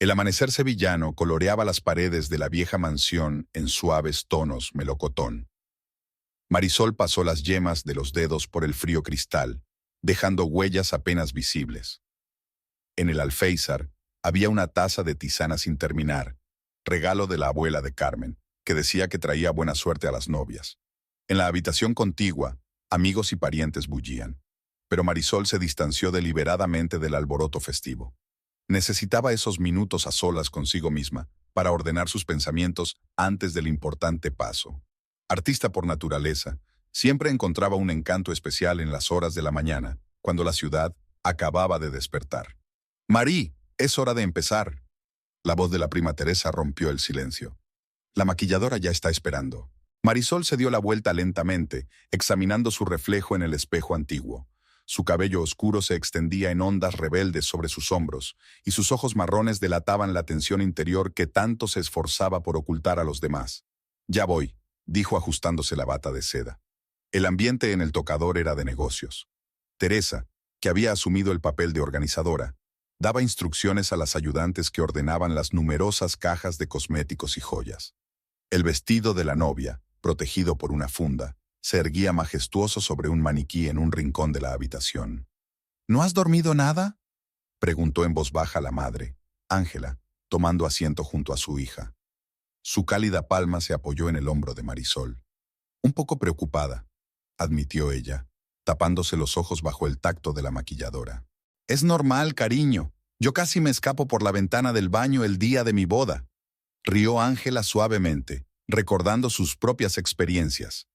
El amanecer sevillano coloreaba las paredes de la vieja mansión en suaves tonos melocotón. Marisol pasó las yemas de los dedos por el frío cristal, dejando huellas apenas visibles. En el alféizar había una taza de tisana sin terminar, regalo de la abuela de Carmen, que decía que traía buena suerte a las novias. En la habitación contigua, amigos y parientes bullían, pero Marisol se distanció deliberadamente del alboroto festivo. Necesitaba esos minutos a solas consigo misma para ordenar sus pensamientos antes del importante paso. Artista por naturaleza, siempre encontraba un encanto especial en las horas de la mañana, cuando la ciudad acababa de despertar. «Marí, es hora de empezar». La voz de la prima Teresa rompió el silencio. «La maquilladora ya está esperando». Marisol se dio la vuelta lentamente, examinando su reflejo en el espejo antiguo. Su cabello oscuro se extendía en ondas rebeldes sobre sus hombros, y sus ojos marrones delataban la tensión interior que tanto se esforzaba por ocultar a los demás. «Ya voy», dijo ajustándose la bata de seda. El ambiente en el tocador era de negocios. Teresa, que había asumido el papel de organizadora, daba instrucciones a las ayudantes que ordenaban las numerosas cajas de cosméticos y joyas. El vestido de la novia, protegido por una funda, se erguía majestuoso sobre un maniquí en un rincón de la habitación. «¿No has dormido nada?», preguntó en voz baja la madre, Ángela, tomando asiento junto a su hija. Su cálida palma se apoyó en el hombro de Marisol. «Un poco preocupada», admitió ella, tapándose los ojos bajo el tacto de la maquilladora. «Es normal, cariño. Yo casi me escapo por la ventana del baño el día de mi boda», rió Ángela suavemente, recordando sus propias experiencias.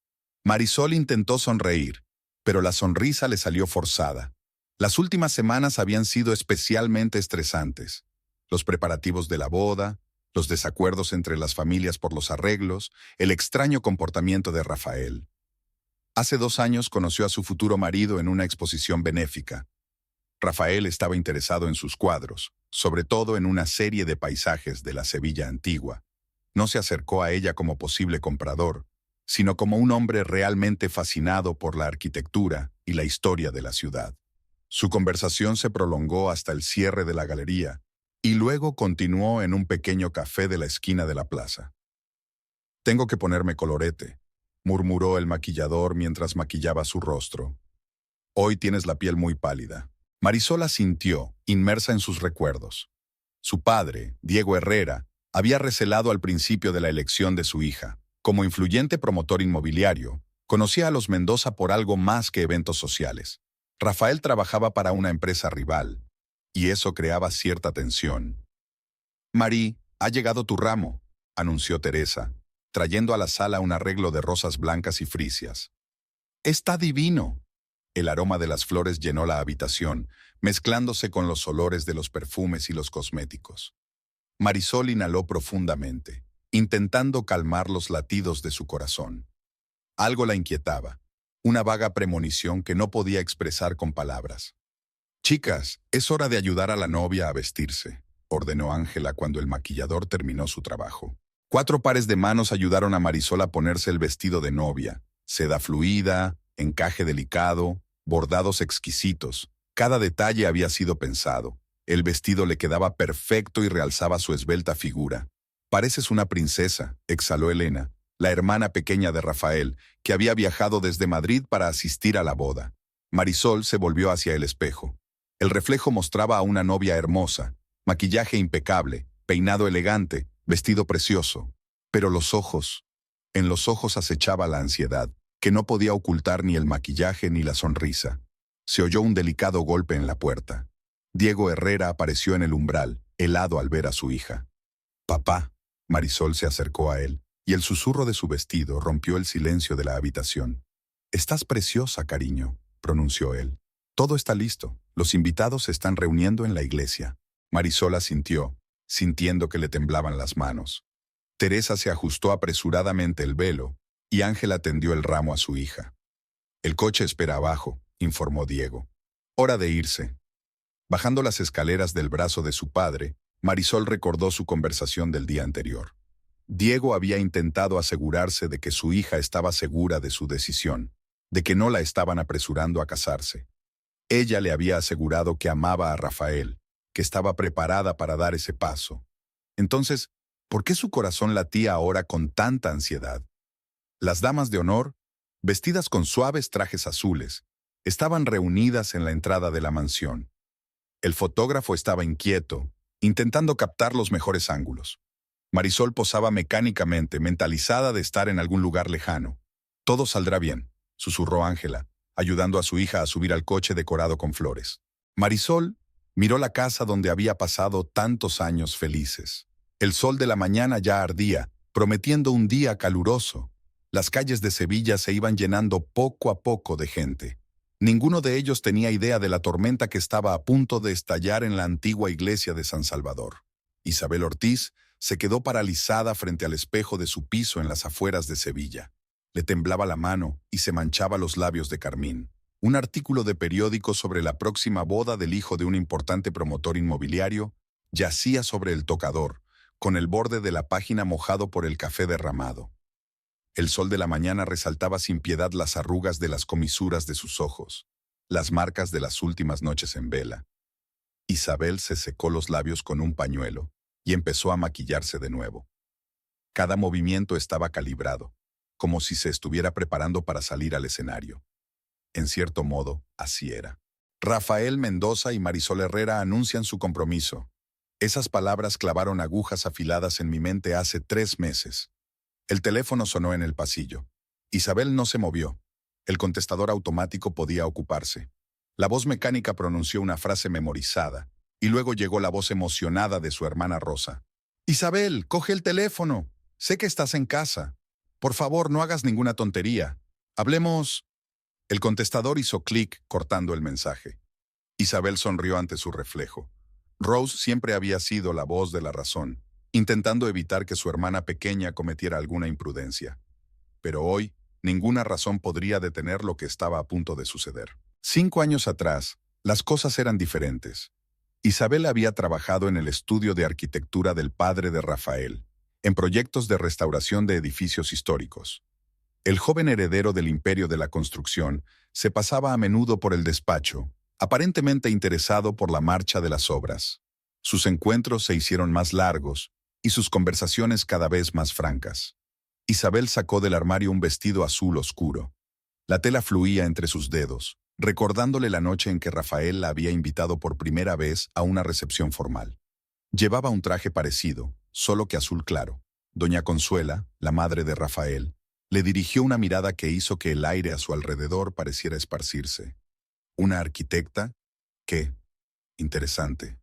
Marisol intentó sonreír, pero la sonrisa le salió forzada. Las últimas semanas habían sido especialmente estresantes. Los preparativos de la boda, los desacuerdos entre las familias por los arreglos, el extraño comportamiento de Rafael. Hace 2 años conoció a su futuro marido en una exposición benéfica. Rafael estaba interesado en sus cuadros, sobre todo en una serie de paisajes de la Sevilla antigua. No se acercó a ella como posible comprador, sino como un hombre realmente fascinado por la arquitectura y la historia de la ciudad. Su conversación se prolongó hasta el cierre de la galería y luego continuó en un pequeño café de la esquina de la plaza. «Tengo que ponerme colorete», murmuró el maquillador mientras maquillaba su rostro. «Hoy tienes la piel muy pálida». Marisol asintió, inmersa en sus recuerdos. Su padre, Diego Herrera, había recelado al principio de la elección de su hija. Como influyente promotor inmobiliario, conocía a los Mendoza por algo más que eventos sociales. Rafael trabajaba para una empresa rival, y eso creaba cierta tensión. «Marí, ha llegado tu ramo», anunció Teresa, trayendo a la sala un arreglo de rosas blancas y frisias. «Está divino». El aroma de las flores llenó la habitación, mezclándose con los olores de los perfumes y los cosméticos. Marisol inhaló profundamente, intentando calmar los latidos de su corazón. Algo la inquietaba, una vaga premonición que no podía expresar con palabras. «Chicas, es hora de ayudar a la novia a vestirse», ordenó Ángela cuando el maquillador terminó su trabajo. 4 pares de manos ayudaron a Marisol a ponerse el vestido de novia, seda fluida, encaje delicado, bordados exquisitos. Cada detalle había sido pensado. El vestido le quedaba perfecto y realzaba su esbelta figura. «Pareces una princesa», exhaló Elena, la hermana pequeña de Rafael, que había viajado desde Madrid para asistir a la boda. Marisol se volvió hacia el espejo. El reflejo mostraba a una novia hermosa, maquillaje impecable, peinado elegante, vestido precioso. Pero en los ojos acechaba la ansiedad, que no podía ocultar ni el maquillaje ni la sonrisa. Se oyó un delicado golpe en la puerta. Diego Herrera apareció en el umbral, helado al ver a su hija. «Papá». Marisol se acercó a él, y el susurro de su vestido rompió el silencio de la habitación. «Estás preciosa, cariño», pronunció él. «Todo está listo. Los invitados se están reuniendo en la iglesia». Marisol asintió, sintiendo que le temblaban las manos. Teresa se ajustó apresuradamente el velo, y Ángela tendió el ramo a su hija. «El coche espera abajo», informó Diego. «Hora de irse». Bajando las escaleras del brazo de su padre, Marisol recordó su conversación del día anterior. Diego había intentado asegurarse de que su hija estaba segura de su decisión, de que no la estaban apresurando a casarse. Ella le había asegurado que amaba a Rafael, que estaba preparada para dar ese paso. Entonces, ¿por qué su corazón latía ahora con tanta ansiedad? Las damas de honor, vestidas con suaves trajes azules, estaban reunidas en la entrada de la mansión. El fotógrafo estaba inquieto, intentando captar los mejores ángulos. Marisol posaba mecánicamente, mentalizada de estar en algún lugar lejano. «Todo saldrá bien», susurró Ángela, ayudando a su hija a subir al coche decorado con flores. Marisol miró la casa donde había pasado tantos años felices. El sol de la mañana ya ardía, prometiendo un día caluroso. Las calles de Sevilla se iban llenando poco a poco de gente. Ninguno de ellos tenía idea de la tormenta que estaba a punto de estallar en la antigua iglesia de San Salvador. Isabel Ortiz se quedó paralizada frente al espejo de su piso en las afueras de Sevilla. Le temblaba la mano y se manchaba los labios de carmín. Un artículo de periódico sobre la próxima boda del hijo de un importante promotor inmobiliario yacía sobre el tocador, con el borde de la página mojado por el café derramado. El sol de la mañana resaltaba sin piedad las arrugas de las comisuras de sus ojos, las marcas de las últimas noches en vela. Isabel se secó los labios con un pañuelo y empezó a maquillarse de nuevo. Cada movimiento estaba calibrado, como si se estuviera preparando para salir al escenario. En cierto modo, así era. Rafael Mendoza y Marisol Herrera anuncian su compromiso. Esas palabras clavaron agujas afiladas en mi mente hace 3 meses. El teléfono sonó en el pasillo. Isabel no se movió. El contestador automático podía ocuparse. La voz mecánica pronunció una frase memorizada, y luego llegó la voz emocionada de su hermana Rosa. «Isabel, coge el teléfono. Sé que estás en casa. Por favor, no hagas ninguna tontería. Hablemos». El contestador hizo clic cortando el mensaje. Isabel sonrió ante su reflejo. Rose siempre había sido la voz de la razón, intentando evitar que su hermana pequeña cometiera alguna imprudencia. Pero hoy, ninguna razón podría detener lo que estaba a punto de suceder. 5 años atrás, las cosas eran diferentes. Isabel había trabajado en el estudio de arquitectura del padre de Rafael, en proyectos de restauración de edificios históricos. El joven heredero del imperio de la construcción se pasaba a menudo por el despacho, aparentemente interesado por la marcha de las obras. Sus encuentros se hicieron más largos y sus conversaciones cada vez más francas. Isabel sacó del armario un vestido azul oscuro. La tela fluía entre sus dedos, recordándole la noche en que Rafael la había invitado por primera vez a una recepción formal. Llevaba un traje parecido, solo que azul claro. Doña Consuela, la madre de Rafael, le dirigió una mirada que hizo que el aire a su alrededor pareciera esparcirse. «¿Una arquitecta? ¿Qué? Interesante»,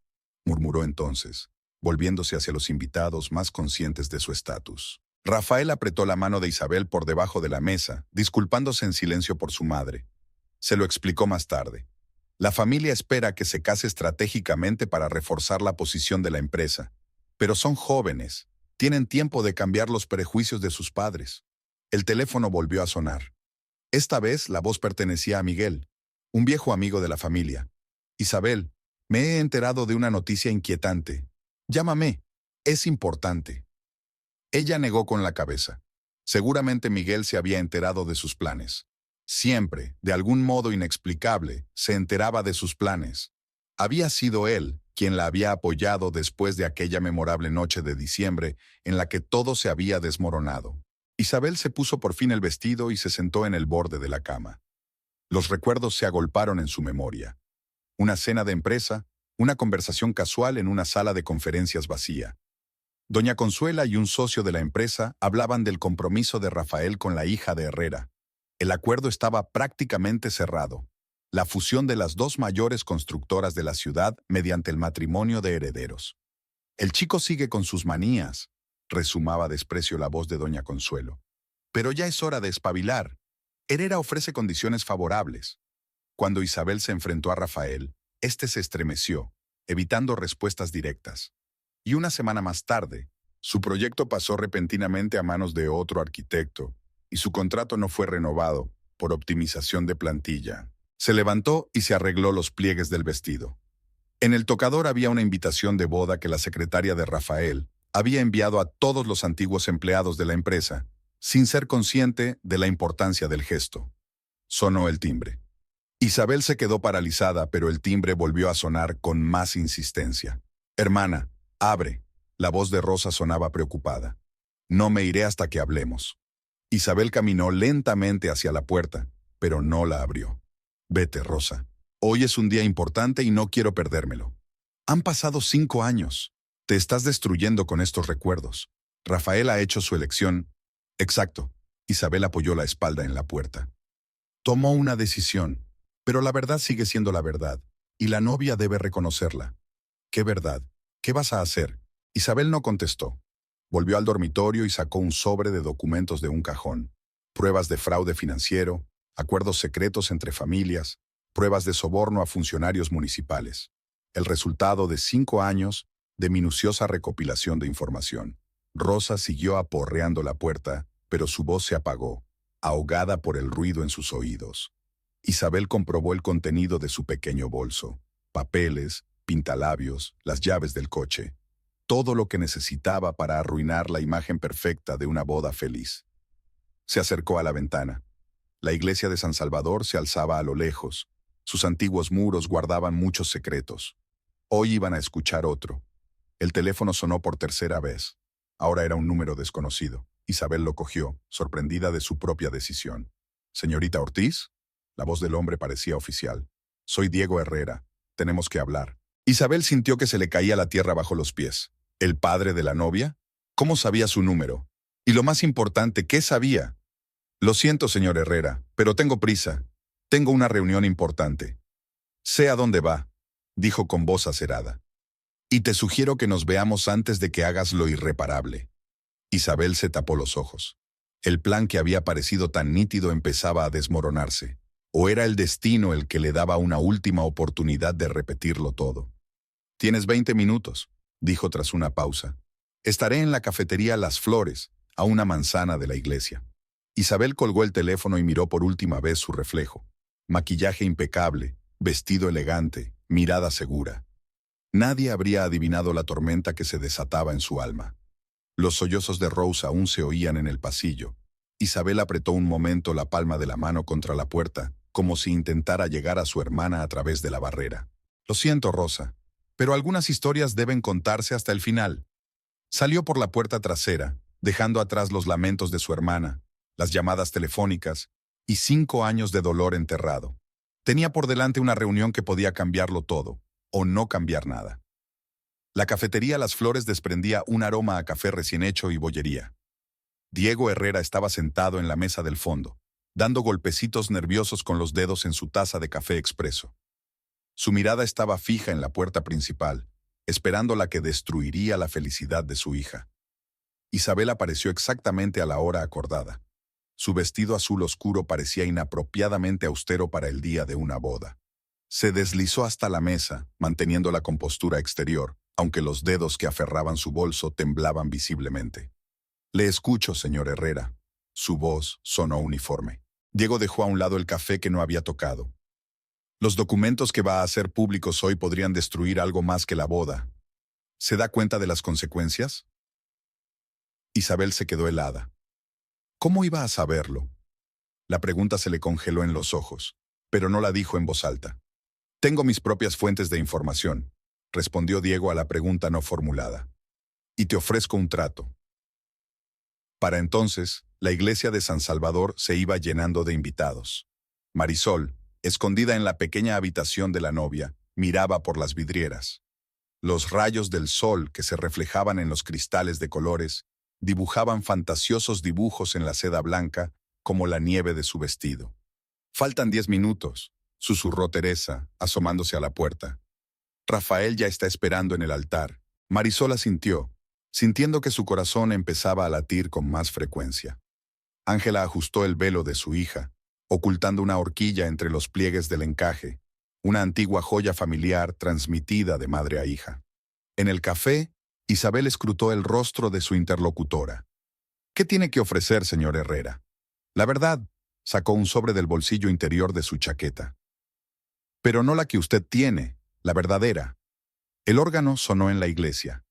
murmuró entonces, volviéndose hacia los invitados más conscientes de su estatus. Rafael apretó la mano de Isabel por debajo de la mesa, disculpándose en silencio por su madre. Se lo explicó más tarde. La familia espera que se case estratégicamente para reforzar la posición de la empresa, pero son jóvenes, tienen tiempo de cambiar los prejuicios de sus padres. El teléfono volvió a sonar. Esta vez la voz pertenecía a Miguel, un viejo amigo de la familia. «Isabel, me he enterado de una noticia inquietante. Llámame, es importante». Ella negó con la cabeza. Seguramente Miguel se había enterado de sus planes. Siempre, de algún modo inexplicable, se enteraba de sus planes. Había sido él quien la había apoyado después de aquella memorable noche de diciembre en la que todo se había desmoronado. Isabel se puso por fin el vestido y se sentó en el borde de la cama. Los recuerdos se agolparon en su memoria. Una cena de empresa, una conversación casual en una sala de conferencias vacía. Doña Consuela y un socio de la empresa hablaban del compromiso de Rafael con la hija de Herrera. El acuerdo estaba prácticamente cerrado. La fusión de las 2 mayores constructoras de la ciudad mediante el matrimonio de herederos. «El chico sigue con sus manías», resumaba a desprecio la voz de Doña Consuelo. «Pero ya es hora de espabilar. Herrera ofrece condiciones favorables». Cuando Isabel se enfrentó a Rafael, éste se estremeció, evitando respuestas directas. Y una semana más tarde, su proyecto pasó repentinamente a manos de otro arquitecto, y su contrato no fue renovado por optimización de plantilla. Se levantó y se arregló los pliegues del vestido. En el tocador había una invitación de boda que la secretaria de Rafael había enviado a todos los antiguos empleados de la empresa, sin ser consciente de la importancia del gesto. Sonó el timbre. Isabel se quedó paralizada, pero el timbre volvió a sonar con más insistencia. «Hermana, abre». La voz de Rosa sonaba preocupada. «No me iré hasta que hablemos». Isabel caminó lentamente hacia la puerta, pero no la abrió. «Vete, Rosa. Hoy es un día importante y no quiero perdérmelo. Han pasado 5 años. Te estás destruyendo con estos recuerdos. Rafael ha hecho su elección». «Exacto». Isabel apoyó la espalda en la puerta. «Tomó una decisión, pero la verdad sigue siendo la verdad, y la novia debe reconocerla». «¿Qué verdad? ¿Qué vas a hacer?». Isabel no contestó. Volvió al dormitorio y sacó un sobre de documentos de un cajón. Pruebas de fraude financiero, acuerdos secretos entre familias, pruebas de soborno a funcionarios municipales. El resultado de 5 años de minuciosa recopilación de información. Rosa siguió aporreando la puerta, pero su voz se apagó, ahogada por el ruido en sus oídos. Isabel comprobó el contenido de su pequeño bolso. Papeles, pintalabios, las llaves del coche. Todo lo que necesitaba para arruinar la imagen perfecta de una boda feliz. Se acercó a la ventana. La iglesia de San Salvador se alzaba a lo lejos. Sus antiguos muros guardaban muchos secretos. Hoy iban a escuchar otro. El teléfono sonó por tercera vez. Ahora era un número desconocido. Isabel lo cogió, sorprendida de su propia decisión. «¿Señorita Ortiz?». La voz del hombre parecía oficial. «Soy Diego Herrera. Tenemos que hablar». Isabel sintió que se le caía la tierra bajo los pies. ¿El padre de la novia? ¿Cómo sabía su número? Y lo más importante, ¿qué sabía? «Lo siento, señor Herrera, pero tengo prisa. Tengo una reunión importante». «Sé a dónde va», dijo con voz acerada. «Y te sugiero que nos veamos antes de que hagas lo irreparable». Isabel se tapó los ojos. El plan que había parecido tan nítido empezaba a desmoronarse. ¿O era el destino el que le daba una última oportunidad de repetirlo todo? «Tienes 20 minutos», dijo tras una pausa. «Estaré en la cafetería Las Flores, a una manzana de la iglesia». Isabel colgó el teléfono y miró por última vez su reflejo. Maquillaje impecable, vestido elegante, mirada segura. Nadie habría adivinado la tormenta que se desataba en su alma. Los sollozos de Rose aún se oían en el pasillo. Isabel apretó un momento la palma de la mano contra la puerta, como si intentara llegar a su hermana a través de la barrera. «Lo siento, Rosa, pero algunas historias deben contarse hasta el final». Salió por la puerta trasera, dejando atrás los lamentos de su hermana, las llamadas telefónicas y 5 años de dolor enterrado. Tenía por delante una reunión que podía cambiarlo todo, o no cambiar nada. La cafetería Las Flores desprendía un aroma a café recién hecho y bollería. Diego Herrera estaba sentado en la mesa del fondo, dando golpecitos nerviosos con los dedos en su taza de café expreso. Su mirada estaba fija en la puerta principal, esperando la que destruiría la felicidad de su hija. Isabel apareció exactamente a la hora acordada. Su vestido azul oscuro parecía inapropiadamente austero para el día de una boda. Se deslizó hasta la mesa, manteniendo la compostura exterior, aunque los dedos que aferraban su bolso temblaban visiblemente. «Le escucho, señor Herrera». Su voz sonó uniforme. Diego dejó a un lado el café que no había tocado. «Los documentos que va a hacer públicos hoy podrían destruir algo más que la boda. ¿Se da cuenta de las consecuencias?». Isabel se quedó helada. ¿Cómo iba a saberlo? La pregunta se le congeló en los ojos, pero no la dijo en voz alta. «Tengo mis propias fuentes de información», respondió Diego a la pregunta no formulada. «Y te ofrezco un trato». Para entonces, la iglesia de San Salvador se iba llenando de invitados. Marisol, escondida en la pequeña habitación de la novia, miraba por las vidrieras. Los rayos del sol que se reflejaban en los cristales de colores dibujaban fantasiosos dibujos en la seda blanca como la nieve de su vestido. «Faltan 10 minutos», susurró Teresa, asomándose a la puerta. «Rafael ya está esperando en el altar». Marisol asintió, sintiendo que su corazón empezaba a latir con más frecuencia. Ángela ajustó el velo de su hija, ocultando una horquilla entre los pliegues del encaje, una antigua joya familiar transmitida de madre a hija. En el café, Isabel escrutó el rostro de su interlocutora. «¿Qué tiene que ofrecer, señor Herrera?». «La verdad», sacó un sobre del bolsillo interior de su chaqueta. «Pero no la que usted tiene, la verdadera». El órgano sonó en la iglesia.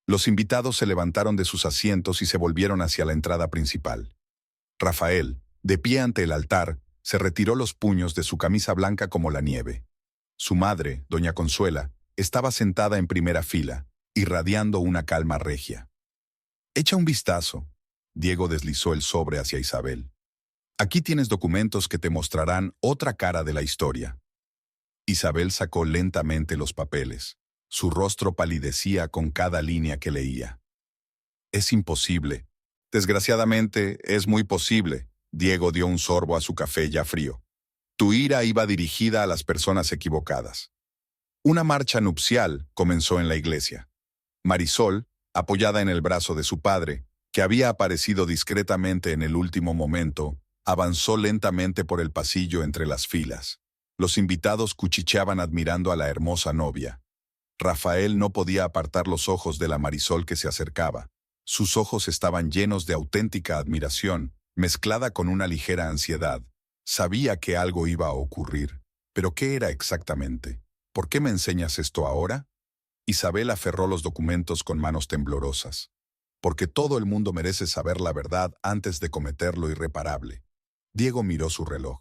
Los invitados se levantaron de sus asientos y se volvieron hacia la entrada principal. Rafael, de pie ante el altar, Se retiró los puños de su camisa blanca como la nieve. Su madre, doña Consuela, estaba sentada en primera fila, irradiando una calma regia. Echa un vistazo. Diego deslizó el sobre hacia Isabel. Aquí tienes documentos que te mostrarán otra cara de la historia. Isabel sacó lentamente los papeles. Su rostro palidecía con cada línea que leía. Es imposible. Desgraciadamente, es muy posible. Diego dio un sorbo a su café ya frío. Tu ira iba dirigida a las personas equivocadas. Una marcha nupcial comenzó en la iglesia. Marisol, apoyada en el brazo de su padre, que había aparecido discretamente en el último momento, avanzó lentamente por el pasillo entre las filas. Los invitados cuchicheaban admirando a la hermosa novia. Rafael no podía apartar los ojos de la Marisol que se acercaba. Sus ojos estaban llenos de auténtica admiración, mezclada con una ligera ansiedad. Sabía que algo iba a ocurrir, pero ¿qué era exactamente? ¿Por qué me enseñas esto ahora? Isabel aferró los documentos con manos temblorosas. Porque todo el mundo merece saber la verdad antes de cometer lo irreparable. Diego miró su reloj.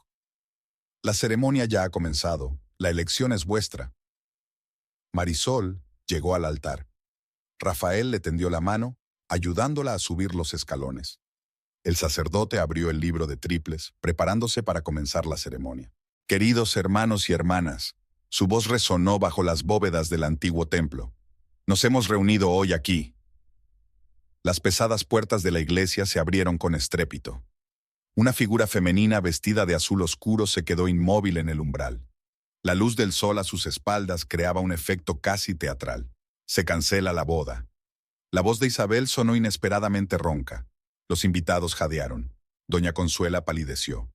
La ceremonia ya ha comenzado. La elección es vuestra. Marisol llegó al altar. Rafael le tendió la mano, ayudándola a subir los escalones. El sacerdote abrió el libro de triples, preparándose para comenzar la ceremonia. Queridos hermanos y hermanas, su voz resonó bajo las bóvedas del antiguo templo. Nos hemos reunido hoy aquí. Las pesadas puertas de la iglesia se abrieron con estrépito. Una figura femenina vestida de azul oscuro se quedó inmóvil en el umbral. La luz del sol a sus espaldas creaba un efecto casi teatral. Se cancela la boda. La voz de Isabel sonó inesperadamente ronca. Los invitados jadearon. Doña Consuela palideció.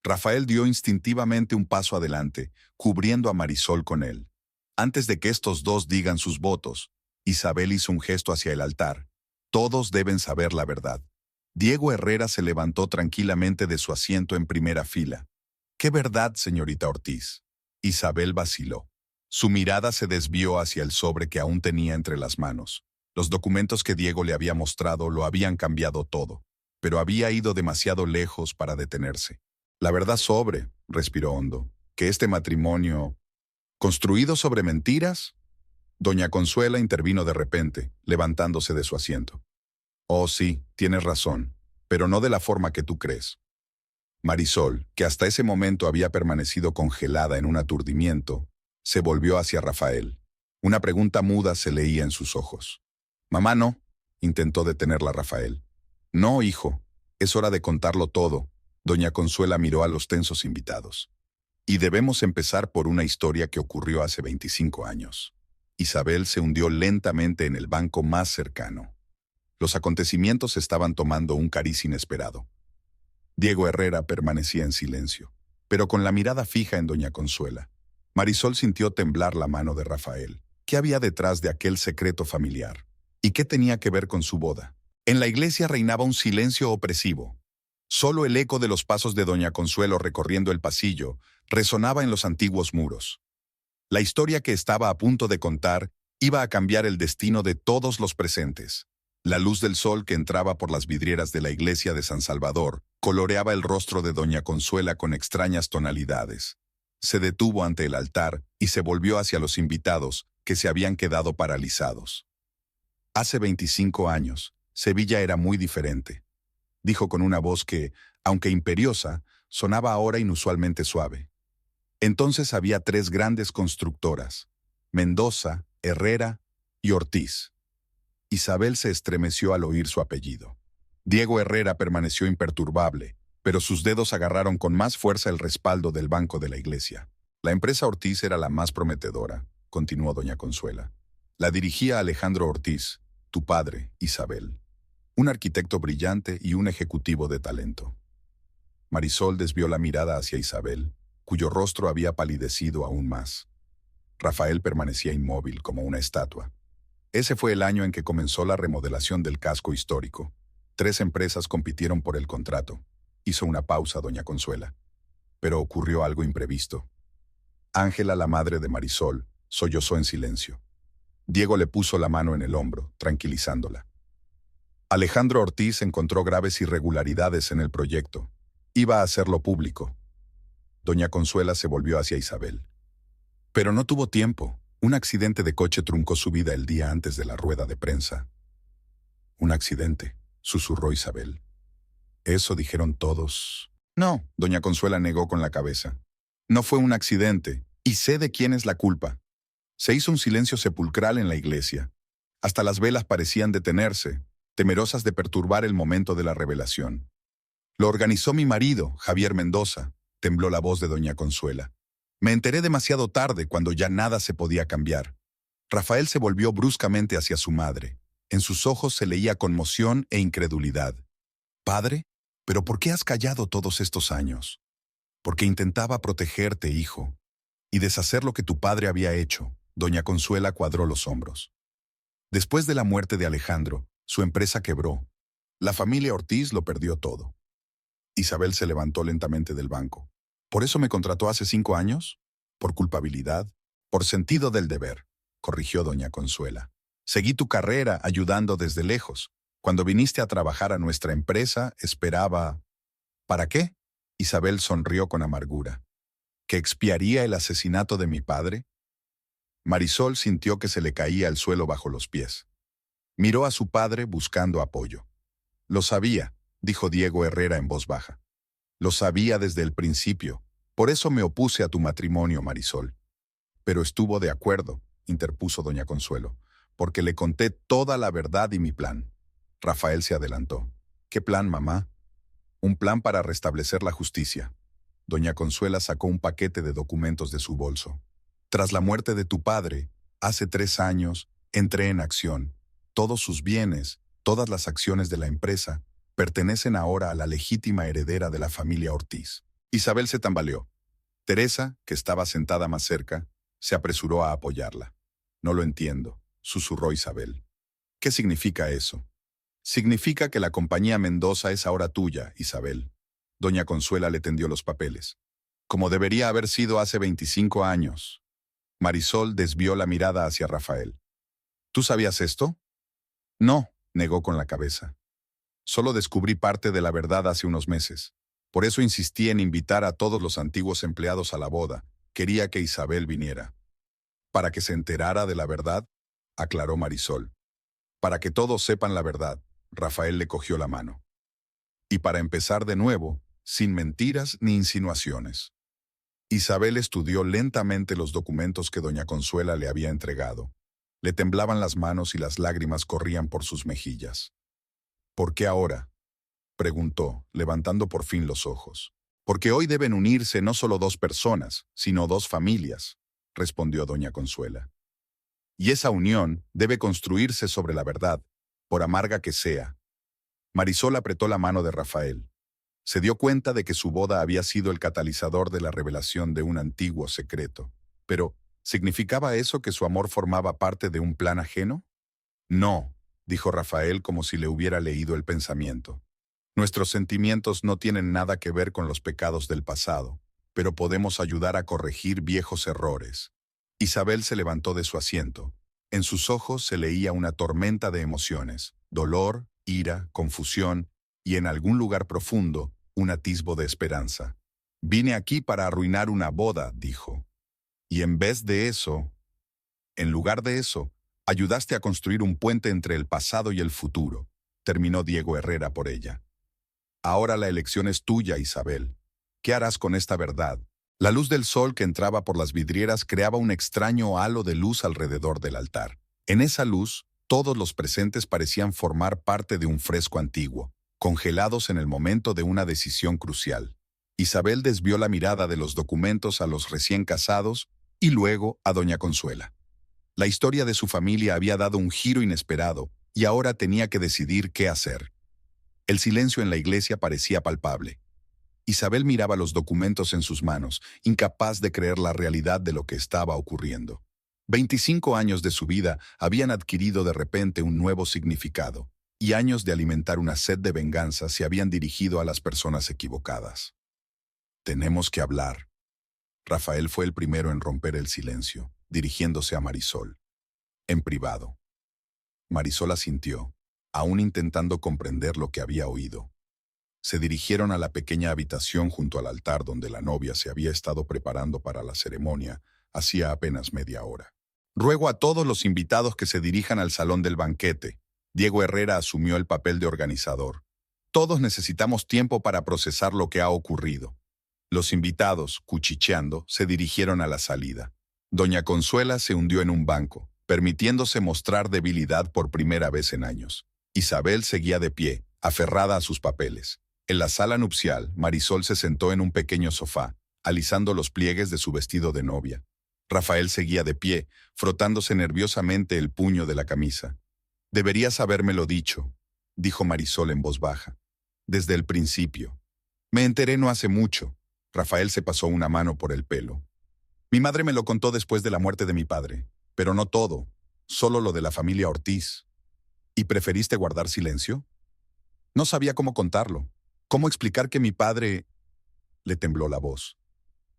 Rafael dio instintivamente un paso adelante, cubriendo a Marisol con él. Antes de que estos dos digan sus votos, Isabel hizo un gesto hacia el altar. Todos deben saber la verdad. Diego Herrera se levantó tranquilamente de su asiento en primera fila. ¿Qué verdad, señorita Ortiz? Isabel vaciló. Su mirada se desvió hacia el sobre que aún tenía entre las manos. Los documentos que Diego le había mostrado lo habían cambiado todo, pero había ido demasiado lejos para detenerse. La verdad respiró hondo, que este matrimonio... ¿Construido sobre mentiras? Doña Consuela intervino de repente, levantándose de su asiento. Oh, sí, tienes razón, pero no de la forma que tú crees. Marisol, que hasta ese momento había permanecido congelada en un aturdimiento, se volvió hacia Rafael. Una pregunta muda se leía en sus ojos. «Mamá, no», intentó detenerla Rafael. «No, hijo, es hora de contarlo todo». Doña Consuela miró a los tensos invitados. «Y debemos empezar por una historia que ocurrió hace 25 años». Isabel se hundió lentamente en el banco más cercano. Los acontecimientos estaban tomando un cariz inesperado. Diego Herrera permanecía en silencio, pero con la mirada fija en doña Consuela. Marisol sintió temblar la mano de Rafael. ¿Qué había detrás de aquel secreto familiar? ¿Y qué tenía que ver con su boda? En la iglesia reinaba un silencio opresivo. Solo el eco de los pasos de doña Consuelo recorriendo el pasillo resonaba en los antiguos muros. La historia que estaba a punto de contar iba a cambiar el destino de todos los presentes. La luz del sol que entraba por las vidrieras de la iglesia de San Salvador coloreaba el rostro de doña Consuela con extrañas tonalidades. Se detuvo ante el altar y se volvió hacia los invitados que se habían quedado paralizados. Hace 25 años, Sevilla era muy diferente, dijo con una voz que, aunque imperiosa, sonaba ahora inusualmente suave. Entonces había 3 grandes constructoras, Mendoza, Herrera y Ortiz. Isabel se estremeció al oír su apellido. Diego Herrera permaneció imperturbable, pero sus dedos agarraron con más fuerza el respaldo del banco de la iglesia. La empresa Ortiz era la más prometedora, continuó doña Consuela. La dirigía Alejandro Ortiz, tu padre, Isabel. Un arquitecto brillante y un ejecutivo de talento. Marisol desvió la mirada hacia Isabel, cuyo rostro había palidecido aún más. Rafael permanecía inmóvil como una estatua. Ese fue el año en que comenzó la remodelación del casco histórico. 3 empresas compitieron por el contrato. Hizo una pausa doña Consuela. Pero ocurrió algo imprevisto. Ángela, la madre de Marisol, sollozó en silencio. Diego le puso la mano en el hombro, tranquilizándola. Alejandro Ortiz encontró graves irregularidades en el proyecto. Iba a hacerlo público. Doña Consuela se volvió hacia Isabel. Pero no tuvo tiempo. Un accidente de coche truncó su vida el día antes de la rueda de prensa. Un accidente, susurró Isabel. Eso dijeron todos. No, doña Consuela negó con la cabeza. No fue un accidente, y sé de quién es la culpa. Se hizo un silencio sepulcral en la iglesia. Hasta las velas parecían detenerse, temerosas de perturbar el momento de la revelación. Lo organizó mi marido, Javier Mendoza, tembló la voz de doña Consuela. Me enteré demasiado tarde, cuando ya nada se podía cambiar. Rafael se volvió bruscamente hacia su madre. En sus ojos se leía conmoción e incredulidad. «¿Padre? ¿Pero por qué has callado todos estos años?» «Porque intentaba protegerte, hijo, y deshacer lo que tu padre había hecho». Doña Consuela cuadró los hombros. Después de la muerte de Alejandro, su empresa quebró. La familia Ortiz lo perdió todo. Isabel se levantó lentamente del banco. ¿Por eso me contrató hace 5 años? ¿Por culpabilidad? Por sentido del deber, corrigió doña Consuela. Seguí tu carrera ayudando desde lejos. Cuando viniste a trabajar a nuestra empresa, esperaba... ¿Para qué? Isabel sonrió con amargura. ¿Que expiaría el asesinato de mi padre? Marisol sintió que se le caía el suelo bajo los pies. Miró a su padre buscando apoyo. Lo sabía, dijo Diego Herrera en voz baja. Lo sabía desde el principio. Por eso me opuse a tu matrimonio, Marisol. Pero estuvo de acuerdo, interpuso doña Consuelo, porque le conté toda la verdad y mi plan. Rafael se adelantó. ¿Qué plan, mamá? Un plan para restablecer la justicia. Doña Consuela sacó un paquete de documentos de su bolso. Tras la muerte de tu padre, hace 3 años, entré en acción. Todos sus bienes, todas las acciones de la empresa, pertenecen ahora a la legítima heredera de la familia Ortiz. Isabel se tambaleó. Teresa, que estaba sentada más cerca, se apresuró a apoyarla. No lo entiendo, susurró Isabel. ¿Qué significa eso? Significa que la compañía Mendoza es ahora tuya, Isabel. Doña Consuela le tendió los papeles. Como debería haber sido hace 25 años. Marisol desvió la mirada hacia Rafael. ¿Tú sabías esto? No, negó con la cabeza. Solo descubrí parte de la verdad hace unos meses. Por eso insistí en invitar a todos los antiguos empleados a la boda. Quería que Isabel viniera. Para que se enterara de la verdad, aclaró Marisol. Para que todos sepan la verdad, Rafael le cogió la mano. Y para empezar de nuevo, sin mentiras ni insinuaciones. Isabel estudió lentamente los documentos que doña Consuela le había entregado. Le temblaban las manos y las lágrimas corrían por sus mejillas. ¿Por qué ahora?, preguntó, levantando por fin los ojos. Porque hoy deben unirse no solo 2 personas, sino 2 familias, respondió doña Consuela. Y esa unión debe construirse sobre la verdad, por amarga que sea. Marisol apretó la mano de Rafael. Se dio cuenta de que su boda había sido el catalizador de la revelación de un antiguo secreto. Pero, ¿significaba eso que su amor formaba parte de un plan ajeno? No, dijo Rafael como si le hubiera leído el pensamiento. Nuestros sentimientos no tienen nada que ver con los pecados del pasado, pero podemos ayudar a corregir viejos errores. Isabel se levantó de su asiento. En sus ojos se leía una tormenta de emociones, dolor, ira, confusión y en algún lugar profundo, un atisbo de esperanza. Vine aquí para arruinar una boda, dijo. Y en vez de eso, en lugar de eso, ayudaste a construir un puente entre el pasado y el futuro, terminó Diego Herrera por ella. Ahora la elección es tuya, Isabel. ¿Qué harás con esta verdad? La luz del sol que entraba por las vidrieras creaba un extraño halo de luz alrededor del altar. En esa luz, todos los presentes parecían formar parte de un fresco antiguo, congelados en el momento de una decisión crucial. Isabel desvió la mirada de los documentos a los recién casados y luego a doña Consuela. La historia de su familia había dado un giro inesperado y ahora tenía que decidir qué hacer. El silencio en la iglesia parecía palpable. Isabel miraba los documentos en sus manos, incapaz de creer la realidad de lo que estaba ocurriendo. 25 años de su vida habían adquirido de repente un nuevo significado, y años de alimentar una sed de venganza se habían dirigido a las personas equivocadas. Tenemos que hablar. Rafael fue el primero en romper el silencio, dirigiéndose a Marisol. En privado. Marisol asintió, aún intentando comprender lo que había oído. Se dirigieron a la pequeña habitación junto al altar donde la novia se había estado preparando para la ceremonia hacía apenas media hora. Ruego a todos los invitados que se dirijan al salón del banquete. Diego Herrera asumió el papel de organizador. Todos necesitamos tiempo para procesar lo que ha ocurrido. Los invitados, cuchicheando, se dirigieron a la salida. Doña Consuela se hundió en un banco, permitiéndose mostrar debilidad por primera vez en años. Isabel seguía de pie, aferrada a sus papeles. En la sala nupcial, Marisol se sentó en un pequeño sofá, alisando los pliegues de su vestido de novia. Rafael seguía de pie, frotándose nerviosamente el puño de la camisa. «Deberías habérmelo dicho», dijo Marisol en voz baja. «Desde el principio. Me enteré no hace mucho». Rafael se pasó una mano por el pelo. «Mi madre me lo contó después de la muerte de mi padre, pero no todo, solo lo de la familia Ortiz». «¿Y preferiste guardar silencio?» «No sabía cómo contarlo. ¿Cómo explicar que mi padre...?» Le tembló la voz.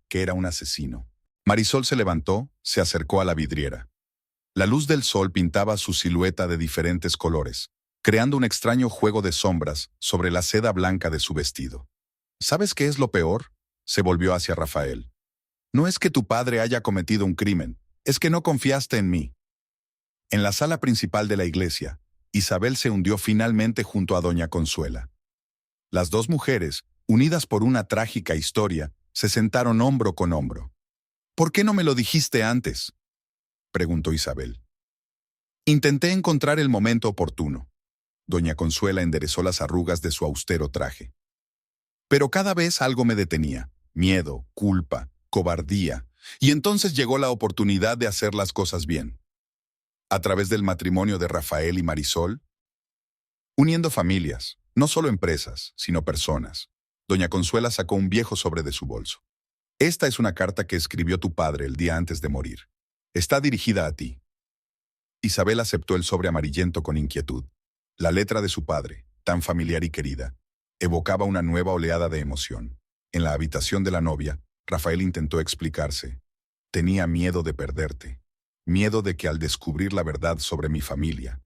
«Que era un asesino». Marisol se levantó, se acercó a la vidriera. La luz del sol pintaba su silueta de diferentes colores, creando un extraño juego de sombras sobre la seda blanca de su vestido. «¿Sabes qué es lo peor?», se volvió hacia Rafael. «No es que tu padre haya cometido un crimen, es que no confiaste en mí». En la sala principal de la iglesia, Isabel se hundió finalmente junto a doña Consuela. Las dos mujeres, unidas por una trágica historia, se sentaron hombro con hombro. «¿Por qué no me lo dijiste antes?», preguntó Isabel. «Intenté encontrar el momento oportuno». Doña Consuela enderezó las arrugas de su austero traje. «Pero cada vez algo me detenía. Miedo, culpa, cobardía. Y entonces llegó la oportunidad de hacer las cosas bien. A través del matrimonio de Rafael y Marisol, uniendo familias, no solo empresas, sino personas». Doña Consuela sacó un viejo sobre de su bolso. «Esta es una carta que escribió tu padre el día antes de morir. Está dirigida a ti». Isabel aceptó el sobre amarillento con inquietud. La letra de su padre, tan familiar y querida, evocaba una nueva oleada de emoción. En la habitación de la novia, Rafael intentó explicarse. «Tenía miedo de perderte. Miedo de que al descubrir la verdad sobre mi familia...».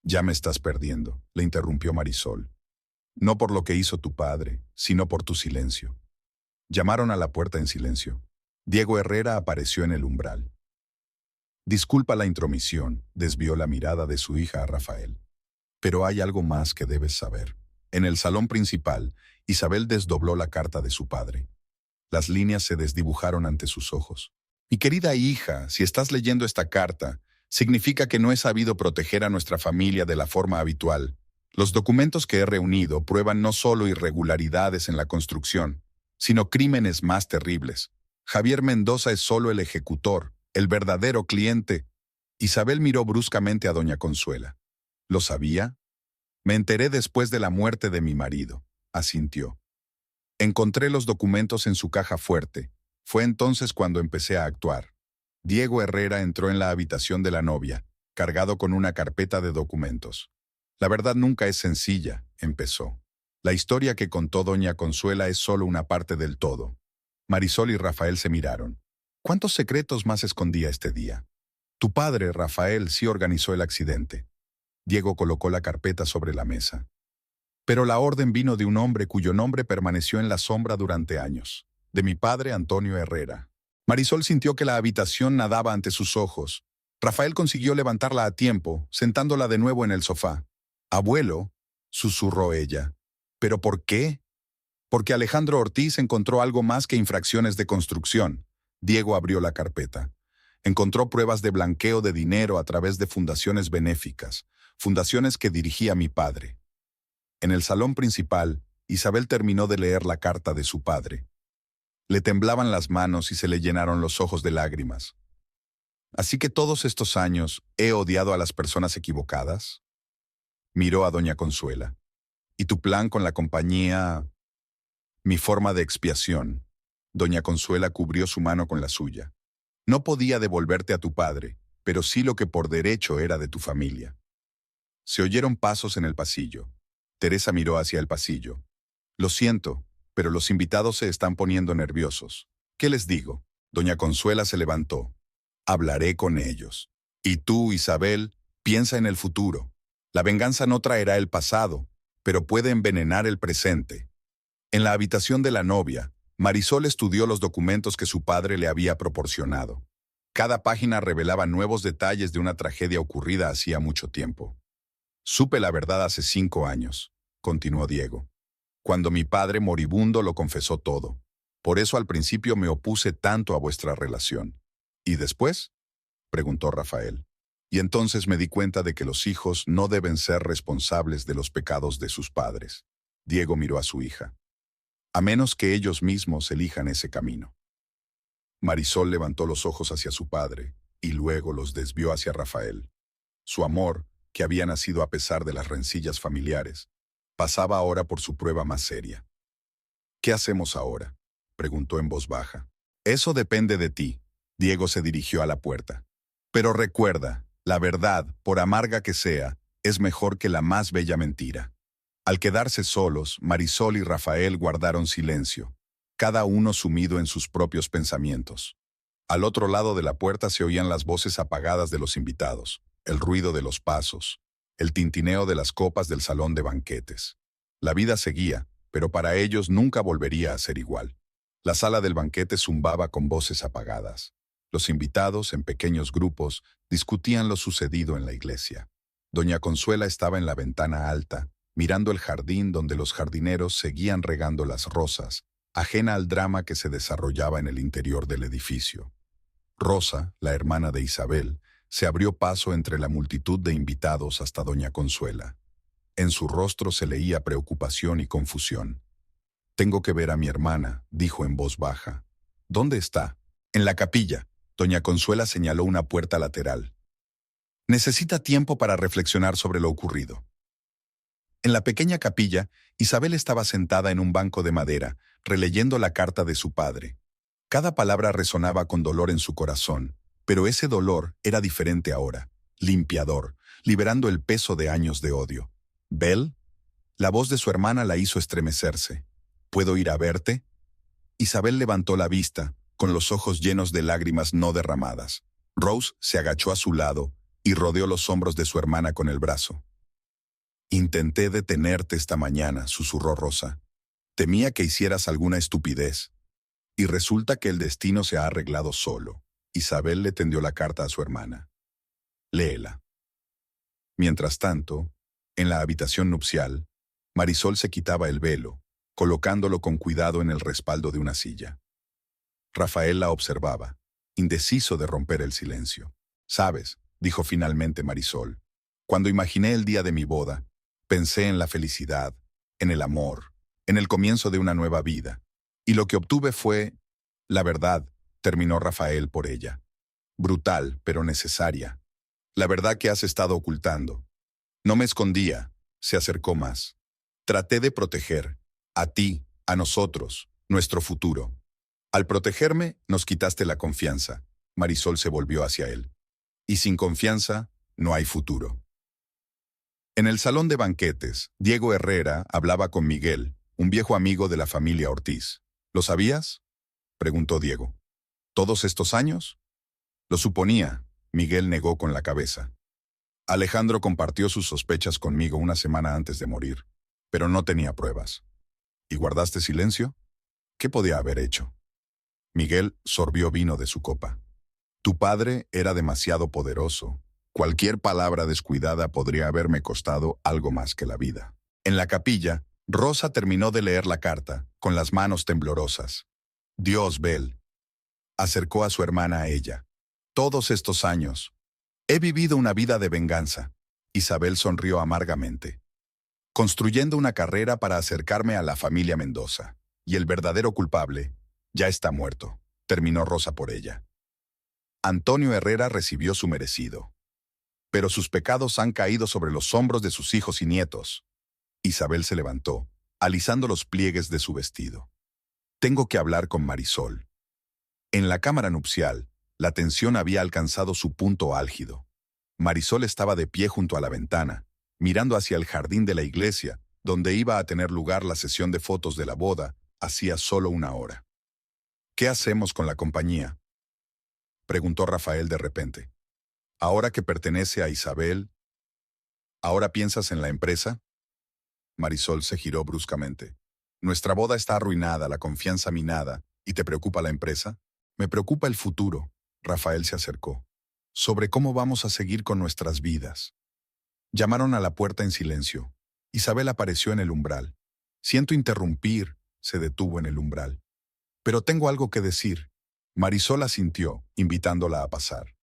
«Ya me estás perdiendo», le interrumpió Marisol. «No por lo que hizo tu padre, sino por tu silencio». Llamaron a la puerta en silencio. Diego Herrera apareció en el umbral. «Disculpa la intromisión», desvió la mirada de su hija a Rafael. «Pero hay algo más que debes saber». En el salón principal, Isabel desdobló la carta de su padre. Las líneas se desdibujaron ante sus ojos. «Mi querida hija, si estás leyendo esta carta, significa que no he sabido proteger a nuestra familia de la forma habitual. Los documentos que he reunido prueban no solo irregularidades en la construcción, sino crímenes más terribles. Javier Mendoza es solo el ejecutor, el verdadero cliente». Isabel miró bruscamente a doña Consuela. «¿Lo sabía?» «Me enteré después de la muerte de mi marido», asintió. «Encontré los documentos en su caja fuerte. Fue entonces cuando empecé a actuar». Diego Herrera entró en la habitación de la novia, cargado con una carpeta de documentos. «La verdad nunca es sencilla», empezó. «La historia que contó doña Consuela es solo una parte del todo». Marisol y Rafael se miraron. ¿Cuántos secretos más escondía este día? «Tu padre, Rafael, sí organizó el accidente». Diego colocó la carpeta sobre la mesa. «Pero la orden vino de un hombre cuyo nombre permaneció en la sombra durante años. De mi padre, Antonio Herrera». Marisol sintió que la habitación nadaba ante sus ojos. Rafael consiguió levantarla a tiempo, sentándola de nuevo en el sofá. «Abuelo», susurró ella. «¿Pero por qué?» «Porque Alejandro Ortiz encontró algo más que infracciones de construcción». Diego abrió la carpeta. Encontró pruebas de blanqueo de dinero a través de fundaciones benéficas, fundaciones que dirigía mi padre. En el salón principal, Isabel terminó de leer la carta de su padre. Le temblaban las manos y se le llenaron los ojos de lágrimas. «¿Así que todos estos años he odiado a las personas equivocadas?». Miró a doña Consuela. «¿Y tu plan con la compañía...?» «Mi forma de expiación». Doña Consuela cubrió su mano con la suya. «No podía devolverte a tu padre, pero sí lo que por derecho era de tu familia». Se oyeron pasos en el pasillo. Teresa miró hacia el pasillo. «Lo siento, pero los invitados se están poniendo nerviosos. ¿Qué les digo?». Doña Consuela se levantó. «Hablaré con ellos. Y tú, Isabel, piensa en el futuro. La venganza no traerá el pasado, pero puede envenenar el presente. En la habitación de la novia, Marisol estudió los documentos que su padre le había proporcionado. Cada página revelaba nuevos detalles de una tragedia ocurrida hacía mucho tiempo. Supe la verdad hace 5 años, continuó Diego. Cuando mi padre moribundo lo confesó todo. Por eso al principio me opuse tanto a vuestra relación. ¿Y después? Preguntó Rafael. Y entonces me di cuenta de que los hijos no deben ser responsables de los pecados de sus padres. Diego miró a su hija. A menos que ellos mismos elijan ese camino. Marisol levantó los ojos hacia su padre y luego los desvió hacia Rafael. Su amor, que había nacido a pesar de las rencillas familiares, pasaba ahora por su prueba más seria. ¿Qué hacemos ahora?, preguntó en voz baja. Eso depende de ti. Diego se dirigió a la puerta. Pero recuerda, la verdad, por amarga que sea, es mejor que la más bella mentira. Al quedarse solos, Marisol y Rafael guardaron silencio, cada uno sumido en sus propios pensamientos. Al otro lado de la puerta se oían las voces apagadas de los invitados, el ruido de los pasos, el tintineo de las copas del salón de banquetes. La vida seguía, pero para ellos nunca volvería a ser igual. La sala del banquete zumbaba con voces apagadas. Los invitados, en pequeños grupos, discutían lo sucedido en la iglesia. Doña Consuela estaba en la ventana alta, mirando el jardín donde los jardineros seguían regando las rosas, ajena al drama que se desarrollaba en el interior del edificio. Rosa, la hermana de Isabel, se abrió paso entre la multitud de invitados hasta doña Consuela. En su rostro se leía preocupación y confusión. «Tengo que ver a mi hermana», dijo en voz baja. «¿Dónde está?» «En la capilla». Doña Consuela señaló una puerta lateral. «Necesita tiempo para reflexionar sobre lo ocurrido». En la pequeña capilla, Isabel estaba sentada en un banco de madera, releyendo la carta de su padre. Cada palabra resonaba con dolor en su corazón, pero ese dolor era diferente ahora, limpiador, liberando el peso de años de odio. «¿Belle?» La voz de su hermana la hizo estremecerse. «¿Puedo ir a verte?» Isabel levantó la vista, con los ojos llenos de lágrimas no derramadas. Rose se agachó a su lado y rodeó los hombros de su hermana con el brazo. «Intenté detenerte esta mañana», susurró Rosa. «Temía que hicieras alguna estupidez. Y resulta que el destino se ha arreglado solo». Isabel le tendió la carta a su hermana. «Léela». Mientras tanto, en la habitación nupcial, Marisol se quitaba el velo, colocándolo con cuidado en el respaldo de una silla. Rafael la observaba, indeciso de romper el silencio. «¿Sabes?», dijo finalmente Marisol. «Cuando imaginé el día de mi boda, pensé en la felicidad, en el amor, en el comienzo de una nueva vida. Y lo que obtuve fue la verdad», terminó Rafael por ella. «Brutal, pero necesaria. La verdad que has estado ocultando. No me escondía», se acercó más. «Traté de proteger, a ti, a nosotros, nuestro futuro. Al protegerme, nos quitaste la confianza». Marisol se volvió hacia él. «Y sin confianza, no hay futuro». En el salón de banquetes, Diego Herrera hablaba con Miguel, un viejo amigo de la familia Ortiz. «¿Lo sabías?», preguntó Diego. «¿Todos estos años?». «Lo suponía», Miguel negó con la cabeza. «Alejandro compartió sus sospechas conmigo una semana antes de morir, pero no tenía pruebas». «¿Y guardaste silencio?». «¿Qué podía haber hecho?». Miguel sorbió vino de su copa. «Tu padre era demasiado poderoso. Cualquier palabra descuidada podría haberme costado algo más que la vida». En la capilla, Rosa terminó de leer la carta, con las manos temblorosas. «Dios, Belle», acercó a su hermana a ella. «Todos estos años, he vivido una vida de venganza». Isabel sonrió amargamente. «Construyendo una carrera para acercarme a la familia Mendoza. Y el verdadero culpable ya está muerto», terminó Rosa por ella. «Antonio Herrera recibió su merecido. Pero sus pecados han caído sobre los hombros de sus hijos y nietos». Isabel se levantó, alisando los pliegues de su vestido. «Tengo que hablar con Marisol». En la cámara nupcial, la tensión había alcanzado su punto álgido. Marisol estaba de pie junto a la ventana, mirando hacia el jardín de la iglesia, donde iba a tener lugar la sesión de fotos de la boda, hacía solo 1 hora. «¿Qué hacemos con la compañía?», preguntó Rafael de repente. «Ahora que pertenece a Isabel, ¿ahora piensas en la empresa?». Marisol se giró bruscamente. Nuestra boda está arruinada, la confianza minada. ¿Y te preocupa la empresa? Me preocupa el futuro. Rafael se acercó. Sobre cómo vamos a seguir con nuestras vidas. Llamaron a la puerta en silencio. Isabel apareció en el umbral. Siento interrumpir, se detuvo en el umbral. Pero tengo algo que decir. Marisol asintió, invitándola a pasar.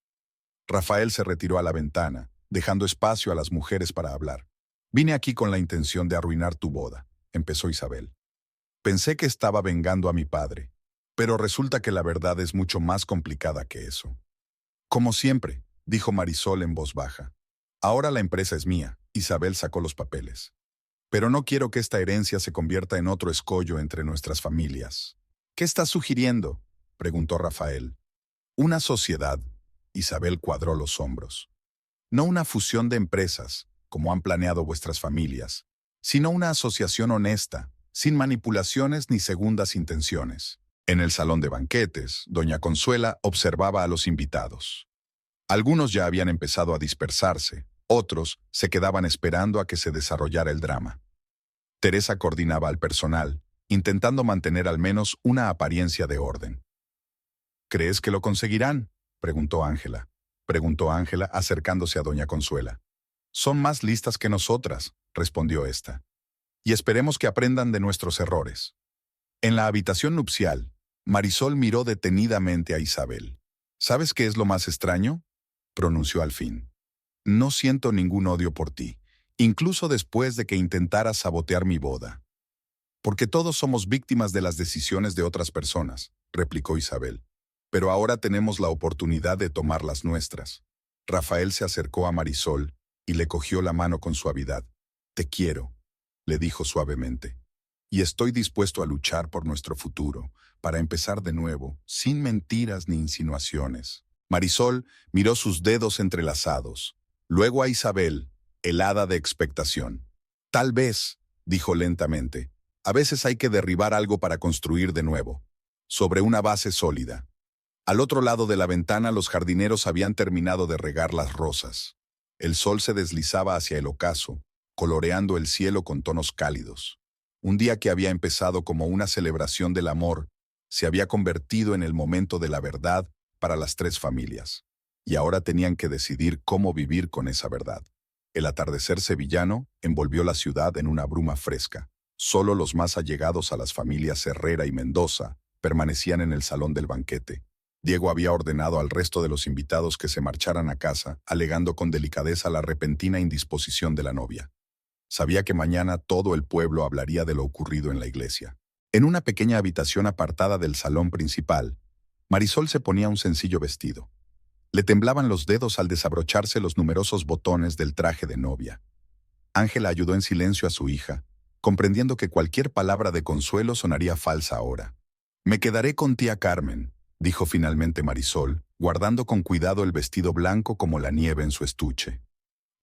Rafael se retiró a la ventana, dejando espacio a las mujeres para hablar. Vine aquí con la intención de arruinar tu boda, empezó Isabel. Pensé que estaba vengando a mi padre, pero resulta que la verdad es mucho más complicada que eso. Como siempre, dijo Marisol en voz baja. Ahora la empresa es mía. Isabel sacó los papeles. Pero no quiero que esta herencia se convierta en otro escollo entre nuestras familias. ¿Qué estás sugiriendo?, preguntó Rafael. Una sociedad. Isabel cuadró los hombros. No una fusión de empresas, como han planeado vuestras familias, sino una asociación honesta, sin manipulaciones ni segundas intenciones. En el salón de banquetes, doña Consuela observaba a los invitados. Algunos ya habían empezado a dispersarse, otros se quedaban esperando a que se desarrollara el drama. Teresa coordinaba al personal, intentando mantener al menos una apariencia de orden. ¿Crees que lo conseguirán?, preguntó Ángela. Acercándose a doña Consuela. Son más listas que nosotras, respondió ésta. Y esperemos que aprendan de nuestros errores. En la habitación nupcial, Marisol miró detenidamente a Isabel. ¿Sabes qué es lo más extraño?, pronunció al fin. No siento ningún odio por ti, incluso después de que intentaras sabotear mi boda. Porque todos somos víctimas de las decisiones de otras personas, replicó Isabel. Pero ahora tenemos la oportunidad de tomar las nuestras. Rafael se acercó a Marisol y le cogió la mano con suavidad. Te quiero, le dijo suavemente. Y estoy dispuesto a luchar por nuestro futuro, para empezar de nuevo, sin mentiras ni insinuaciones. Marisol miró sus dedos entrelazados, luego a Isabel, helada de expectación. Tal vez, dijo lentamente, a veces hay que derribar algo para construir de nuevo, sobre una base sólida. Al otro lado de la ventana los jardineros habían terminado de regar las rosas. El sol se deslizaba hacia el ocaso, coloreando el cielo con tonos cálidos. Un día que había empezado como una celebración del amor, se había convertido en el momento de la verdad para las tres familias. Y ahora tenían que decidir cómo vivir con esa verdad. El atardecer sevillano envolvió la ciudad en una bruma fresca. Solo los más allegados a las familias Herrera y Mendoza permanecían en el salón del banquete. Diego había ordenado al resto de los invitados que se marcharan a casa, alegando con delicadeza la repentina indisposición de la novia. Sabía que mañana todo el pueblo hablaría de lo ocurrido en la iglesia. En una pequeña habitación apartada del salón principal, Marisol se ponía un sencillo vestido. Le temblaban los dedos al desabrocharse los numerosos botones del traje de novia. Ángela ayudó en silencio a su hija, comprendiendo que cualquier palabra de consuelo sonaría falsa ahora. «Me quedaré con tía Carmen», dijo finalmente Marisol, guardando con cuidado el vestido blanco como la nieve en su estuche.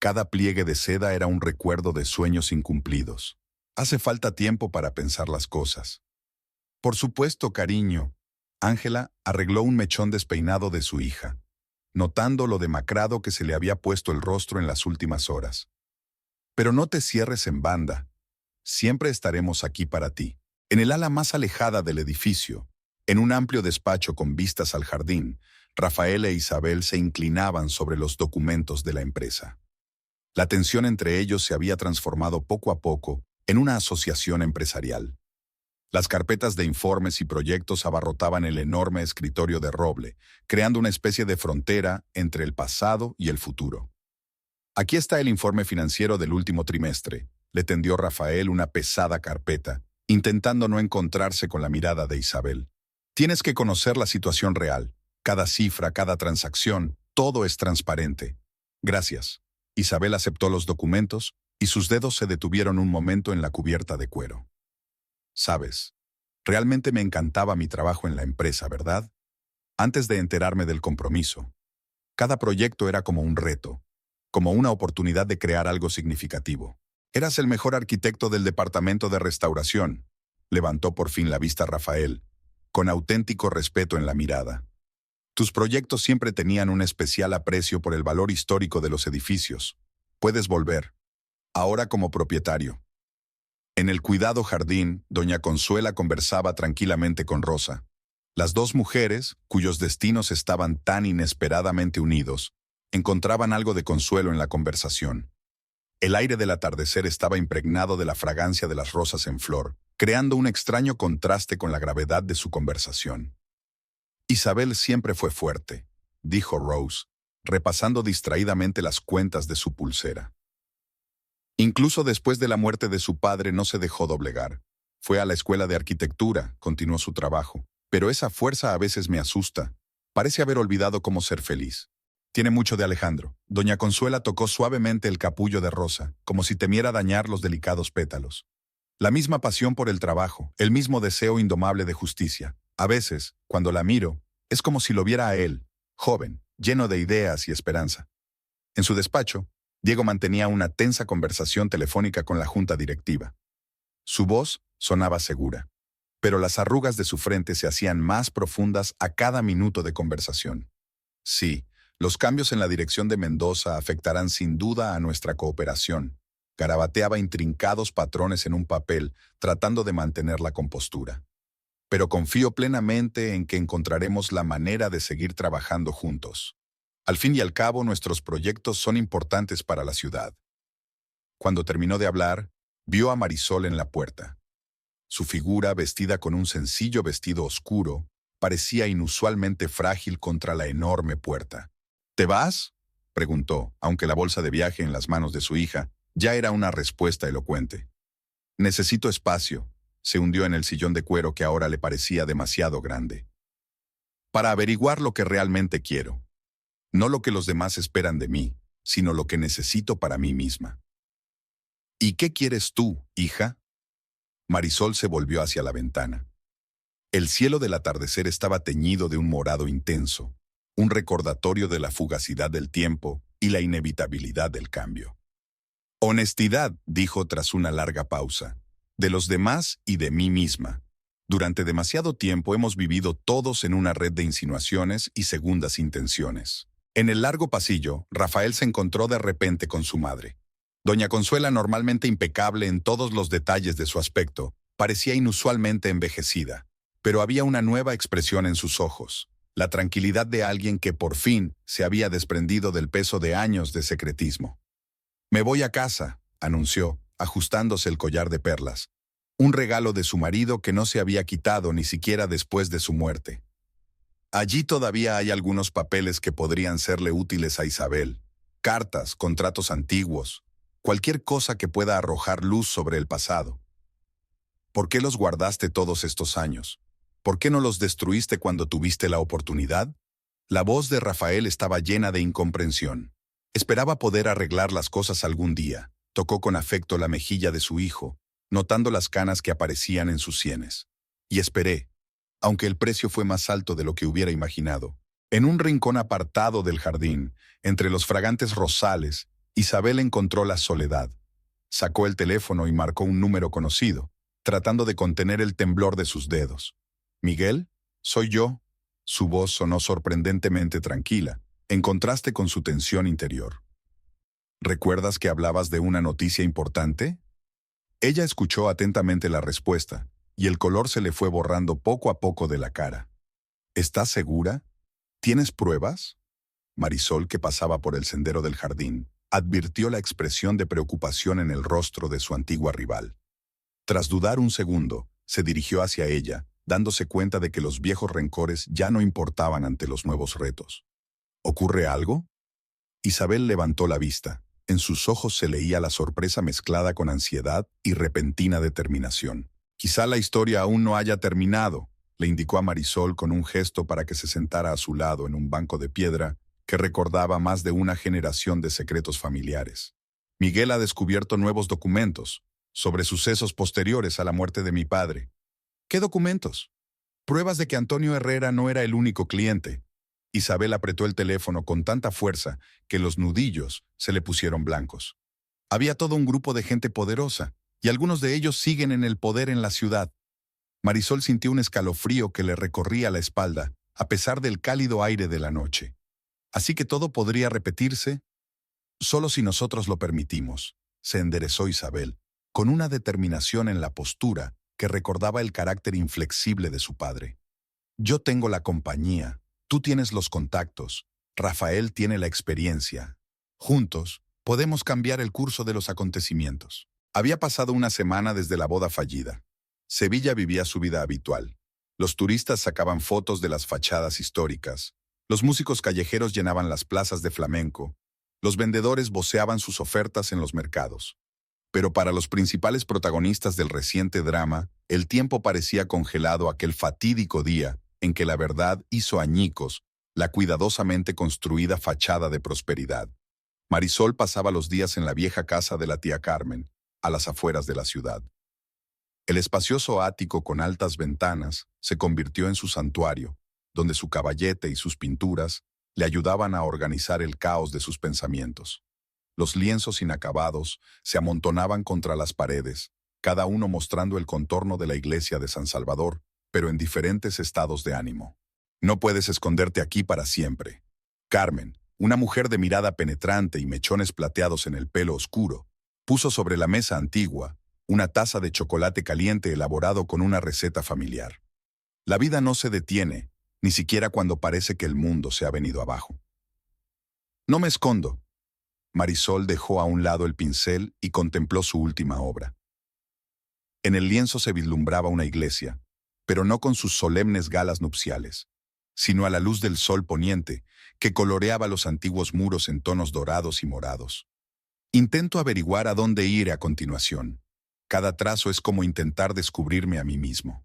Cada pliegue de seda era un recuerdo de sueños incumplidos. Hace falta tiempo para pensar las cosas. Por supuesto, cariño. Ángela arregló un mechón despeinado de su hija, notando lo demacrado que se le había puesto el rostro en las últimas horas. Pero no te cierres en banda. Siempre estaremos aquí para ti. En el ala más alejada del edificio, en un amplio despacho con vistas al jardín, Rafael e Isabel se inclinaban sobre los documentos de la empresa. La tensión entre ellos se había transformado poco a poco en una asociación empresarial. Las carpetas de informes y proyectos abarrotaban el enorme escritorio de roble, creando una especie de frontera entre el pasado y el futuro. Aquí está el informe financiero del último trimestre, le tendió Rafael una pesada carpeta, intentando no encontrarse con la mirada de Isabel. Tienes que conocer la situación real. Cada cifra, cada transacción, todo es transparente. Gracias. Isabel aceptó los documentos y sus dedos se detuvieron un momento en la cubierta de cuero. Sabes, realmente me encantaba mi trabajo en la empresa, ¿verdad? Antes de enterarme del compromiso. Cada proyecto era como un reto, como una oportunidad de crear algo significativo. Eras el mejor arquitecto del departamento de restauración. Levantó por fin la vista Rafael, con auténtico respeto en la mirada. Tus proyectos siempre tenían un especial aprecio por el valor histórico de los edificios. Puedes volver. Ahora como propietario. En el cuidado jardín, doña Consuela conversaba tranquilamente con Rosa. Las dos mujeres, cuyos destinos estaban tan inesperadamente unidos, encontraban algo de consuelo en la conversación. El aire del atardecer estaba impregnado de la fragancia de las rosas en flor, creando un extraño contraste con la gravedad de su conversación. Isabel siempre fue fuerte, dijo Rose, repasando distraídamente las cuentas de su pulsera. Incluso después de la muerte de su padre no se dejó doblegar. Fue a la escuela de arquitectura, continuó su trabajo. Pero esa fuerza a veces me asusta. Parece haber olvidado cómo ser feliz. Tiene mucho de Alejandro. Doña Consuela tocó suavemente el capullo de Rosa, como si temiera dañar los delicados pétalos. La misma pasión por el trabajo, el mismo deseo indomable de justicia. A veces, cuando la miro, es como si lo viera a él, joven, lleno de ideas y esperanza. En su despacho, Diego mantenía una tensa conversación telefónica con la junta directiva. Su voz sonaba segura, pero las arrugas de su frente se hacían más profundas a cada minuto de conversación. Sí, los cambios en la dirección de Mendoza afectarán sin duda a nuestra cooperación. Garabateaba intrincados patrones en un papel, tratando de mantener la compostura. Pero confío plenamente en que encontraremos la manera de seguir trabajando juntos. Al fin y al cabo, nuestros proyectos son importantes para la ciudad. Cuando terminó de hablar, vio a Marisol en la puerta. Su figura, vestida con un sencillo vestido oscuro, parecía inusualmente frágil contra la enorme puerta. ¿Te vas?, preguntó, aunque la bolsa de viaje en las manos de su hija ya era una respuesta elocuente. Necesito espacio. Se hundió en el sillón de cuero que ahora le parecía demasiado grande. Para averiguar lo que realmente quiero. No lo que los demás esperan de mí, sino lo que necesito para mí misma. ¿Y qué quieres tú, hija? Marisol se volvió hacia la ventana. El cielo del atardecer estaba teñido de un morado intenso, un recordatorio de la fugacidad del tiempo y la inevitabilidad del cambio. Honestidad, dijo tras una larga pausa, de los demás y de mí misma. Durante demasiado tiempo hemos vivido todos en una red de insinuaciones y segundas intenciones. En el largo pasillo, Rafael se encontró de repente con su madre. Doña Consuela, normalmente impecable en todos los detalles de su aspecto, parecía inusualmente envejecida, pero había una nueva expresión en sus ojos, la tranquilidad de alguien que por fin se había desprendido del peso de años de secretismo. «Me voy a casa», anunció, ajustándose el collar de perlas, un regalo de su marido que no se había quitado ni siquiera después de su muerte. Allí todavía hay algunos papeles que podrían serle útiles a Isabel, cartas, contratos antiguos, cualquier cosa que pueda arrojar luz sobre el pasado. ¿Por qué los guardaste todos estos años? ¿Por qué no los destruiste cuando tuviste la oportunidad? La voz de Rafael estaba llena de incomprensión. Esperaba poder arreglar las cosas algún día. Tocó con afecto la mejilla de su hijo, notando las canas que aparecían en sus sienes. Y esperé, aunque el precio fue más alto de lo que hubiera imaginado. En un rincón apartado del jardín, entre los fragantes rosales, Isabel encontró la soledad. Sacó el teléfono y marcó un número conocido, tratando de contener el temblor de sus dedos. «¿Miguel? Soy yo». Su voz sonó sorprendentemente tranquila, en contraste con su tensión interior. «¿Recuerdas que hablabas de una noticia importante?» Ella escuchó atentamente la respuesta, y el color se le fue borrando poco a poco de la cara. «¿Estás segura? ¿Tienes pruebas?» Marisol, que pasaba por el sendero del jardín, advirtió la expresión de preocupación en el rostro de su antigua rival. Tras dudar un segundo, se dirigió hacia ella, dándose cuenta de que los viejos rencores ya no importaban ante los nuevos retos. ¿Ocurre algo? Isabel levantó la vista. En sus ojos se leía la sorpresa mezclada con ansiedad y repentina determinación. «Quizá la historia aún no haya terminado», le indicó a Marisol con un gesto para que se sentara a su lado en un banco de piedra que recordaba más de una generación de secretos familiares. «Miguel ha descubierto nuevos documentos sobre sucesos posteriores a la muerte de mi padre». «¿Qué documentos?» «Pruebas de que Antonio Herrera no era el único cliente». Isabel apretó el teléfono con tanta fuerza que los nudillos se le pusieron blancos. Había todo un grupo de gente poderosa, y algunos de ellos siguen en el poder en la ciudad. Marisol sintió un escalofrío que le recorría la espalda, a pesar del cálido aire de la noche. «Así que todo podría repetirse, solo si nosotros lo permitimos», se enderezó Isabel, con una determinación en la postura que recordaba el carácter inflexible de su padre. Yo tengo la compañía, tú tienes los contactos, Rafael tiene la experiencia. Juntos, podemos cambiar el curso de los acontecimientos. Había pasado una semana desde la boda fallida. Sevilla vivía su vida habitual. Los turistas sacaban fotos de las fachadas históricas. Los músicos callejeros llenaban las plazas de flamenco. Los vendedores voceaban sus ofertas en los mercados. Pero para los principales protagonistas del reciente drama, el tiempo parecía congelado aquel fatídico día en que la verdad hizo añicos la cuidadosamente construida fachada de prosperidad. Marisol pasaba los días en la vieja casa de la tía Carmen, a las afueras de la ciudad. El espacioso ático con altas ventanas se convirtió en su santuario, donde su caballete y sus pinturas le ayudaban a organizar el caos de sus pensamientos. Los lienzos inacabados se amontonaban contra las paredes, cada uno mostrando el contorno de la iglesia de San Salvador, pero en diferentes estados de ánimo. No puedes esconderte aquí para siempre. Carmen, una mujer de mirada penetrante y mechones plateados en el pelo oscuro, puso sobre la mesa antigua una taza de chocolate caliente elaborado con una receta familiar. La vida no se detiene, ni siquiera cuando parece que el mundo se ha venido abajo. No me escondo. Marisol dejó a un lado el pincel y contempló su última obra. En el lienzo se vislumbraba una iglesia, pero no con sus solemnes galas nupciales, sino a la luz del sol poniente que coloreaba los antiguos muros en tonos dorados y morados. Intento averiguar a dónde ir a continuación. Cada trazo es como intentar descubrirme a mí mismo.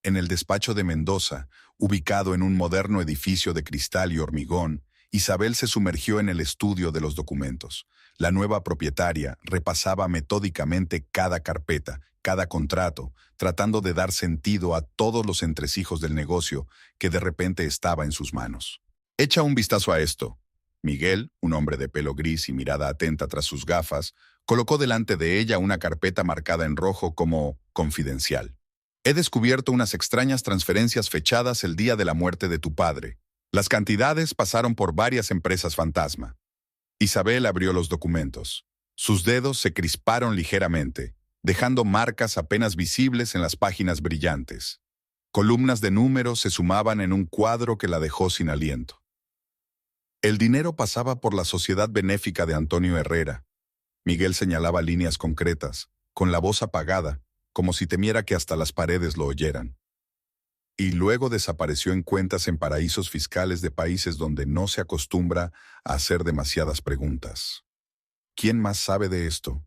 En el despacho de Mendoza, ubicado en un moderno edificio de cristal y hormigón, Isabel se sumergió en el estudio de los documentos. La nueva propietaria repasaba metódicamente cada carpeta, cada contrato, tratando de dar sentido a todos los entresijos del negocio que de repente estaba en sus manos. Echa un vistazo a esto. Miguel, un hombre de pelo gris y mirada atenta tras sus gafas, colocó delante de ella una carpeta marcada en rojo como «Confidencial». He descubierto unas extrañas transferencias fechadas el día de la muerte de tu padre. Las cantidades pasaron por varias empresas fantasma. Isabel abrió los documentos. Sus dedos se crisparon ligeramente, dejando marcas apenas visibles en las páginas brillantes. Columnas de números se sumaban en un cuadro que la dejó sin aliento. El dinero pasaba por la sociedad benéfica de Antonio Herrera. Miguel señalaba líneas concretas, con la voz apagada, como si temiera que hasta las paredes lo oyeran. Y luego desapareció en cuentas en paraísos fiscales de países donde no se acostumbra a hacer demasiadas preguntas. ¿Quién más sabe de esto?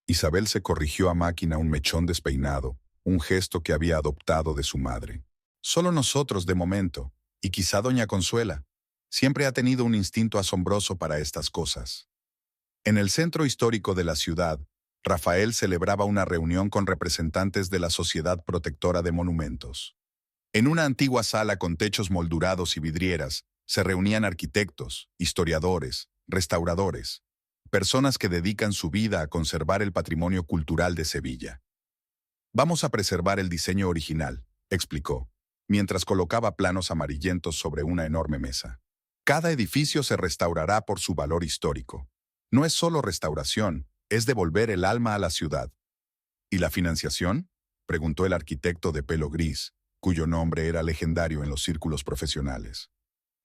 Isabel se corrigió a máquina un mechón despeinado, un gesto que había adoptado de su madre. Solo nosotros de momento, y quizá doña Consuela. Siempre ha tenido un instinto asombroso para estas cosas. En el centro histórico de la ciudad, Rafael celebraba una reunión con representantes de la Sociedad Protectora de Monumentos. En una antigua sala con techos moldurados y vidrieras, se reunían arquitectos, historiadores, restauradores, personas que dedican su vida a conservar el patrimonio cultural de Sevilla. Vamos a preservar el diseño original, explicó, mientras colocaba planos amarillentos sobre una enorme mesa. Cada edificio se restaurará por su valor histórico. No es solo restauración, es devolver el alma a la ciudad. ¿Y la financiación?, preguntó el arquitecto de pelo gris, cuyo nombre era legendario en los círculos profesionales.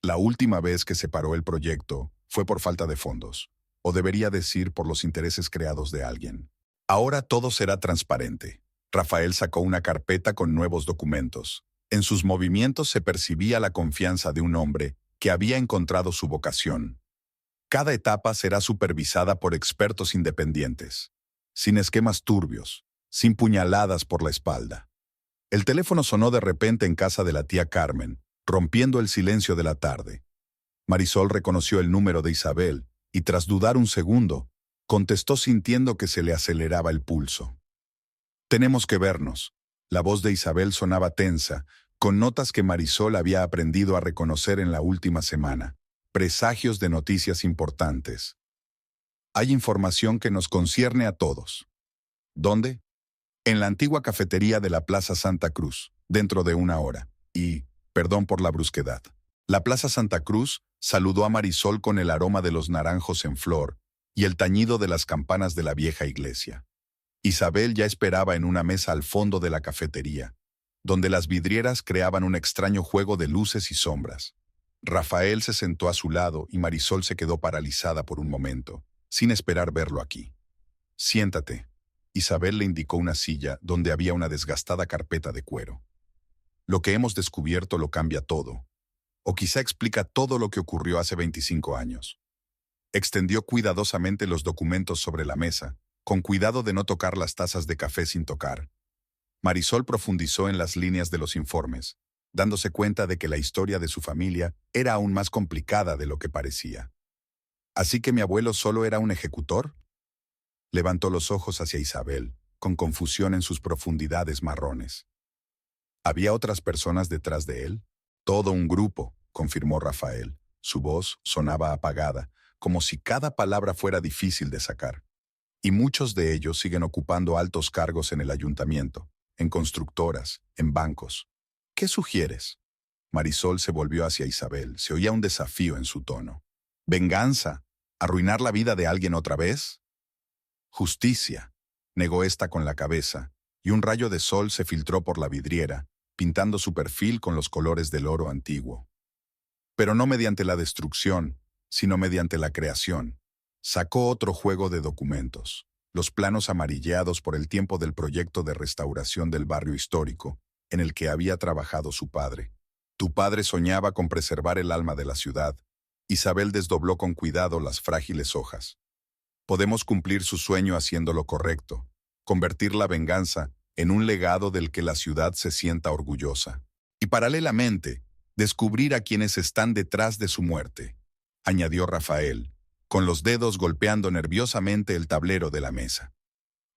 La última vez que se paró el proyecto fue por falta de fondos, o debería decir por los intereses creados de alguien. Ahora todo será transparente. Rafael sacó una carpeta con nuevos documentos. En sus movimientos se percibía la confianza de un hombre que había encontrado su vocación. Cada etapa será supervisada por expertos independientes, sin esquemas turbios, sin puñaladas por la espalda. El teléfono sonó de repente en casa de la tía Carmen, rompiendo el silencio de la tarde. Marisol reconoció el número de Isabel y, tras dudar un segundo, contestó sintiendo que se le aceleraba el pulso. «Tenemos que vernos». La voz de Isabel sonaba tensa, con notas que Marisol había aprendido a reconocer en la última semana, presagios de noticias importantes. «Hay información que nos concierne a todos». «¿Dónde?» «En la antigua cafetería de la Plaza Santa Cruz, dentro de una hora. Y, perdón por la brusquedad». La Plaza Santa Cruz saludó a Marisol con el aroma de los naranjos en flor y el tañido de las campanas de la vieja iglesia. Isabel ya esperaba en una mesa al fondo de la cafetería, donde las vidrieras creaban un extraño juego de luces y sombras. Rafael se sentó a su lado y Marisol se quedó paralizada por un momento, sin esperar verlo aquí. Siéntate. Isabel le indicó una silla donde había una desgastada carpeta de cuero. Lo que hemos descubierto lo cambia todo. O quizá explica todo lo que ocurrió hace 25 años. Extendió cuidadosamente los documentos sobre la mesa, con cuidado de no tocar las tazas de café sin tocar. Marisol profundizó en las líneas de los informes, dándose cuenta de que la historia de su familia era aún más complicada de lo que parecía. ¿Así que mi abuelo solo era un ejecutor? Levantó los ojos hacia Isabel, con confusión en sus profundidades marrones. ¿Había otras personas detrás de él? Todo un grupo, confirmó Rafael. Su voz sonaba apagada, como si cada palabra fuera difícil de sacar. Y muchos de ellos siguen ocupando altos cargos en el ayuntamiento, en constructoras, en bancos. ¿Qué sugieres? Marisol se volvió hacia Isabel. Se oía un desafío en su tono. ¿Venganza? ¿Arruinar la vida de alguien otra vez? Justicia, negó ésta con la cabeza, y un rayo de sol se filtró por la vidriera, pintando su perfil con los colores del oro antiguo. Pero no mediante la destrucción, sino mediante la creación. Sacó otro juego de documentos, los planos amarillentos por el tiempo del proyecto de restauración del barrio histórico, en el que había trabajado su padre. Tu padre soñaba con preservar el alma de la ciudad. Isabel desdobló con cuidado las frágiles hojas. Podemos cumplir su sueño haciendo lo correcto, convertir la venganza en un legado del que la ciudad se sienta orgullosa. Y paralelamente, descubrir a quienes están detrás de su muerte, añadió Rafael, con los dedos golpeando nerviosamente el tablero de la mesa.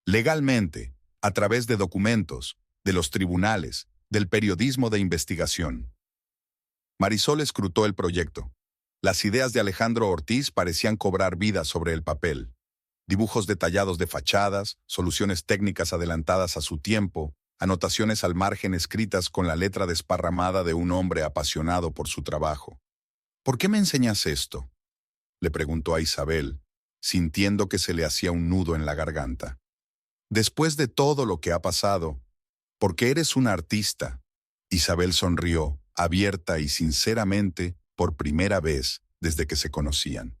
Legalmente, a través de documentos, de los tribunales, del periodismo de investigación. Marisol escrutó el proyecto. Las ideas de Alejandro Ortiz parecían cobrar vida sobre el papel. Dibujos detallados de fachadas, soluciones técnicas adelantadas a su tiempo, anotaciones al margen escritas con la letra desparramada de un hombre apasionado por su trabajo. ¿Por qué me enseñas esto?, le preguntó a Isabel, sintiendo que se le hacía un nudo en la garganta. Después de todo lo que ha pasado, porque eres una artista. Isabel sonrió, abierta y sinceramente, por primera vez desde que se conocían.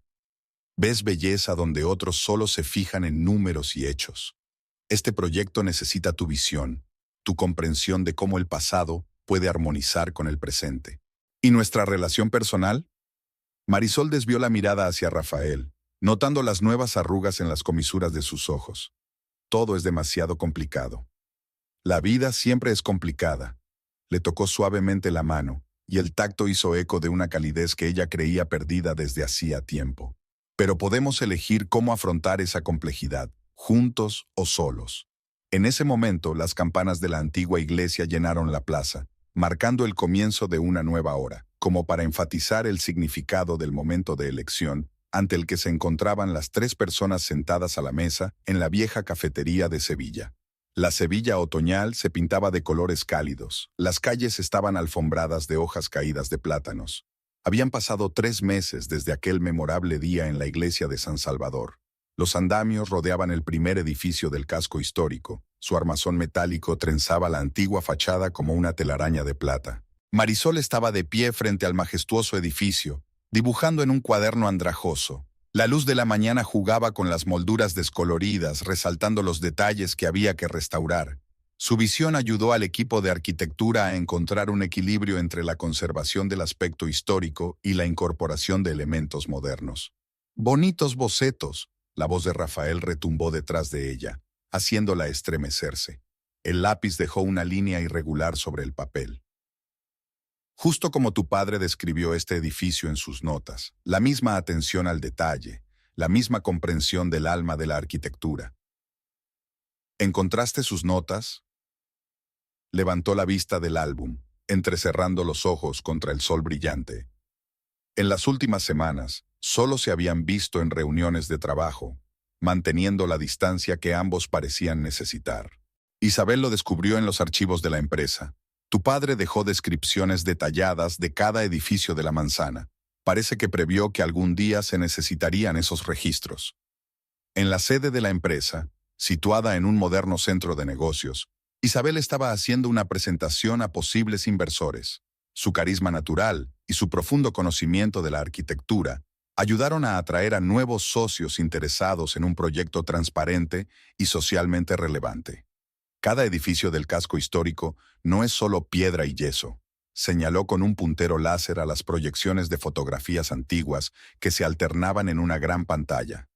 Ves belleza donde otros solo se fijan en números y hechos. Este proyecto necesita tu visión, tu comprensión de cómo el pasado puede armonizar con el presente. ¿Y nuestra relación personal? Marisol desvió la mirada hacia Rafael, notando las nuevas arrugas en las comisuras de sus ojos. Todo es demasiado complicado. La vida siempre es complicada. Le tocó suavemente la mano, y el tacto hizo eco de una calidez que ella creía perdida desde hacía tiempo. Pero podemos elegir cómo afrontar esa complejidad, juntos o solos. En ese momento, las campanas de la antigua iglesia llenaron la plaza, marcando el comienzo de una nueva hora, como para enfatizar el significado del momento de elección, ante el que se encontraban las 3 personas sentadas a la mesa en la vieja cafetería de Sevilla. La Sevilla otoñal se pintaba de colores cálidos, las calles estaban alfombradas de hojas caídas de plátanos. Habían pasado 3 meses desde aquel memorable día en la iglesia de San Salvador. Los andamios rodeaban el primer edificio del casco histórico. Su armazón metálico trenzaba la antigua fachada como una telaraña de plata. Marisol estaba de pie frente al majestuoso edificio, dibujando en un cuaderno andrajoso. La luz de la mañana jugaba con las molduras descoloridas, resaltando los detalles que había que restaurar. Su visión ayudó al equipo de arquitectura a encontrar un equilibrio entre la conservación del aspecto histórico y la incorporación de elementos modernos. «Bonitos bocetos», la voz de Rafael retumbó detrás de ella, haciéndola estremecerse. El lápiz dejó una línea irregular sobre el papel. Justo como tu padre describió este edificio en sus notas, la misma atención al detalle, la misma comprensión del alma de la arquitectura. ¿Encontraste sus notas? Levantó la vista del álbum, entrecerrando los ojos contra el sol brillante. En las últimas semanas, solo se habían visto en reuniones de trabajo, manteniendo la distancia que ambos parecían necesitar. Isabel lo descubrió en los archivos de la empresa. Tu padre dejó descripciones detalladas de cada edificio de la manzana. Parece que previó que algún día se necesitarían esos registros. En la sede de la empresa, Situada en un moderno centro de negocios, Isabel estaba haciendo una presentación a posibles inversores. Su carisma natural y su profundo conocimiento de la arquitectura ayudaron a atraer a nuevos socios interesados en un proyecto transparente y socialmente relevante. Cada edificio del casco histórico no es solo piedra y yeso. Señaló con un puntero láser a las proyecciones de fotografías antiguas que se alternaban en una gran pantalla.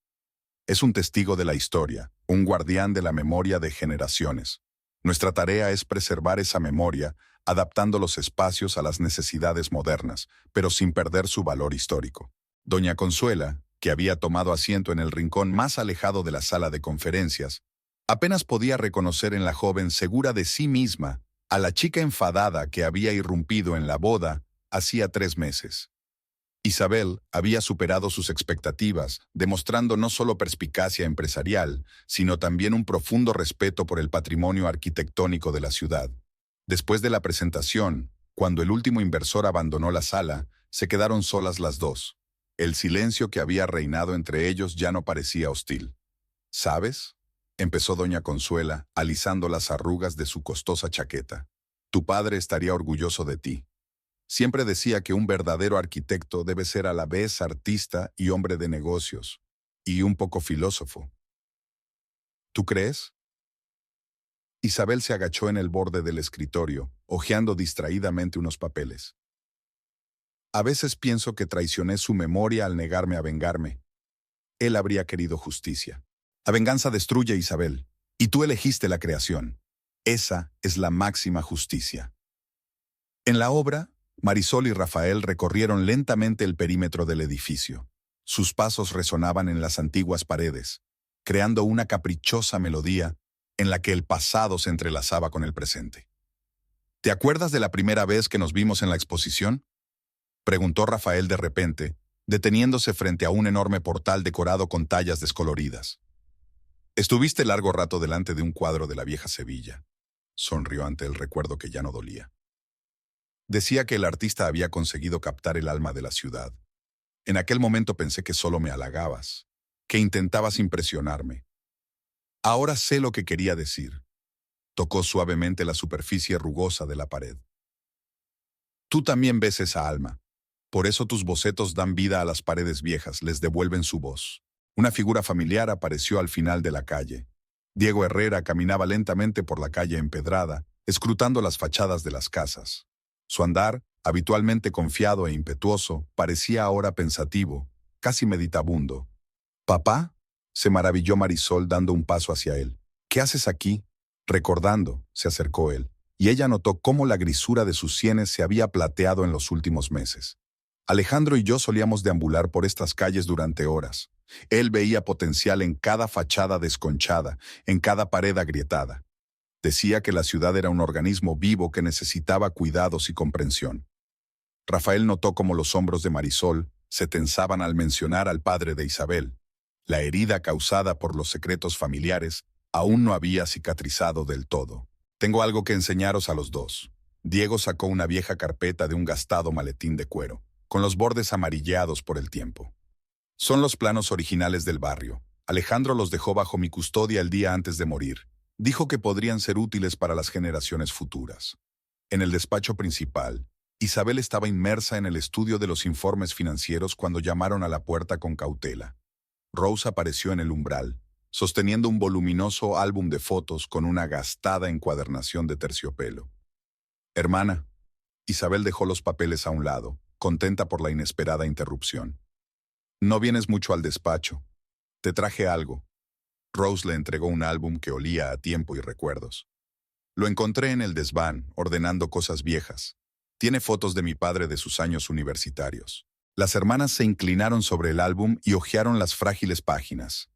Es un testigo de la historia, un guardián de la memoria de generaciones. Nuestra tarea es preservar esa memoria, adaptando los espacios a las necesidades modernas, pero sin perder su valor histórico. Doña Consuela, que había tomado asiento en el rincón más alejado de la sala de conferencias, apenas podía reconocer en la joven segura de sí misma a la chica enfadada que había irrumpido en la boda hacía 3 meses. Isabel había superado sus expectativas, demostrando no solo perspicacia empresarial, sino también un profundo respeto por el patrimonio arquitectónico de la ciudad. Después de la presentación, cuando el último inversor abandonó la sala, se quedaron solas las dos. El silencio que había reinado entre ellos ya no parecía hostil. ¿Sabes?, empezó doña Consuela, alisando las arrugas de su costosa chaqueta. Tu padre estaría orgulloso de ti. Siempre decía que un verdadero arquitecto debe ser a la vez artista y hombre de negocios, y un poco filósofo. ¿Tú crees? Isabel se agachó en el borde del escritorio, hojeando distraídamente unos papeles. A veces pienso que traicioné su memoria al negarme a vengarme. Él habría querido justicia. La venganza destruye, Isabel, y tú elegiste la creación. Esa es la máxima justicia. En la obra, Marisol y Rafael recorrieron lentamente el perímetro del edificio. Sus pasos resonaban en las antiguas paredes, creando una caprichosa melodía en la que el pasado se entrelazaba con el presente. ¿Te acuerdas de la primera vez que nos vimos en la exposición?, preguntó Rafael de repente, deteniéndose frente a un enorme portal decorado con tallas descoloridas. Estuviste largo rato delante de un cuadro de la vieja Sevilla. Sonrió ante el recuerdo que ya no dolía. Decía que el artista había conseguido captar el alma de la ciudad. En aquel momento pensé que solo me halagabas, que intentabas impresionarme. Ahora sé lo que quería decir. Tocó suavemente la superficie rugosa de la pared. Tú también ves esa alma. Por eso tus bocetos dan vida a las paredes viejas, les devuelven su voz. Una figura familiar apareció al final de la calle. Diego Herrera caminaba lentamente por la calle empedrada, escrutando las fachadas de las casas. Su andar, habitualmente confiado e impetuoso, parecía ahora pensativo, casi meditabundo. «¿Papá?», se maravilló Marisol dando un paso hacia él. «¿Qué haces aquí?». Recordando, se acercó él, y ella notó cómo la grisura de sus sienes se había plateado en los últimos meses. Alejandro y yo solíamos deambular por estas calles durante horas. Él veía potencial en cada fachada desconchada, en cada pared agrietada. Decía que la ciudad era un organismo vivo que necesitaba cuidados y comprensión. Rafael notó cómo los hombros de Marisol se tensaban al mencionar al padre de Isabel. La herida causada por los secretos familiares aún no había cicatrizado del todo. «Tengo algo que enseñaros a los dos». Diego sacó una vieja carpeta de un gastado maletín de cuero, con los bordes amarillentos por el tiempo. «Son los planos originales del barrio. Alejandro los dejó bajo mi custodia el día antes de morir. Dijo que podrían ser útiles para las generaciones futuras». En el despacho principal, Isabel estaba inmersa en el estudio de los informes financieros cuando llamaron a la puerta con cautela. Rose apareció en el umbral, sosteniendo un voluminoso álbum de fotos con una gastada encuadernación de terciopelo. «Hermana». Isabel dejó los papeles a un lado, contenta por la inesperada interrupción. «No vienes mucho al despacho. Te traje algo». Rose le entregó un álbum que olía a tiempo y recuerdos. «Lo encontré en el desván, ordenando cosas viejas. Tiene fotos de mi padre de sus años universitarios». Las hermanas se inclinaron sobre el álbum y hojearon las frágiles páginas.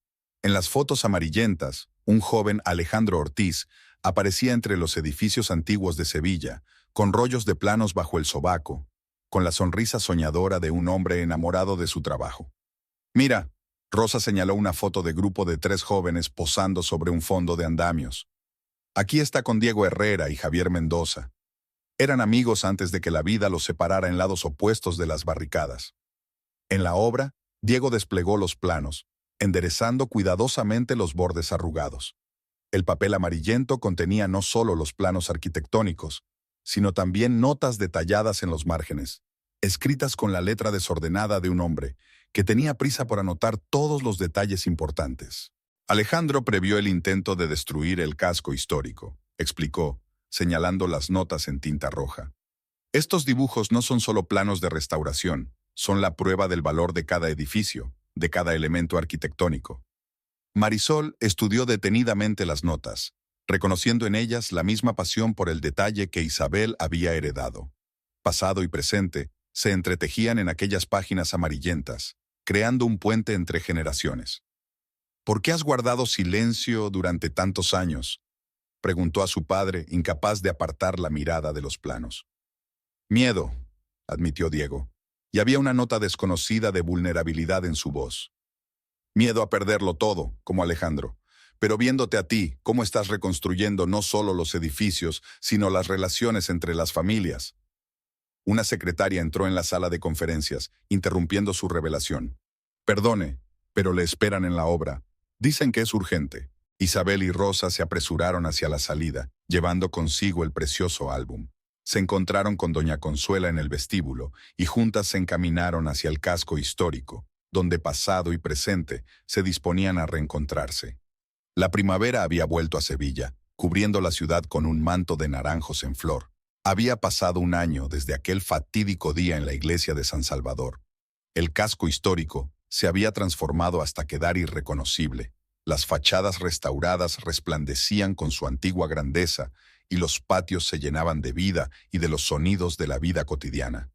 En las fotos amarillentas, un joven Alejandro Ortiz aparecía entre los edificios antiguos de Sevilla, con rollos de planos bajo el sobaco, con la sonrisa soñadora de un hombre enamorado de su trabajo. «Mira», Rosa señaló una foto de grupo de 3 jóvenes posando sobre un fondo de andamios. «Aquí está con Diego Herrera y Javier Mendoza. Eran amigos antes de que la vida los separara en lados opuestos de las barricadas». En la obra, Diego desplegó los planos, enderezando cuidadosamente los bordes arrugados. El papel amarillento contenía no solo los planos arquitectónicos, sino también notas detalladas en los márgenes, escritas con la letra desordenada de un hombre que tenía prisa por anotar todos los detalles importantes. Alejandro previó el intento de destruir el casco histórico, explicó, señalando las notas en tinta roja. Estos dibujos no son solo planos de restauración, son la prueba del valor de cada edificio, de cada elemento arquitectónico. Marisol estudió detenidamente las notas, reconociendo en ellas la misma pasión por el detalle que Isabel había heredado. Pasado y presente se entretejían en aquellas páginas amarillentas, creando un puente entre generaciones. ¿Por qué has guardado silencio durante tantos años?, preguntó a su padre, incapaz de apartar la mirada de los planos. Miedo, admitió Diego, y había una nota desconocida de vulnerabilidad en su voz. Miedo a perderlo todo, como Alejandro, pero viéndote a ti, cómo estás reconstruyendo no solo los edificios, sino las relaciones entre las familias. Una secretaria entró en la sala de conferencias, interrumpiendo su revelación. Perdone, pero le esperan en la obra. Dicen que es urgente. Isabel y Rosa se apresuraron hacia la salida, llevando consigo el precioso álbum. Se encontraron con doña Consuela en el vestíbulo y juntas se encaminaron hacia el casco histórico, donde pasado y presente se disponían a reencontrarse. La primavera había vuelto a Sevilla, cubriendo la ciudad con un manto de naranjos en flor. Había pasado un año desde aquel fatídico día en la iglesia de San Salvador. El casco histórico se había transformado hasta quedar irreconocible. Las fachadas restauradas resplandecían con su antigua grandeza y los patios se llenaban de vida y de los sonidos de la vida cotidiana.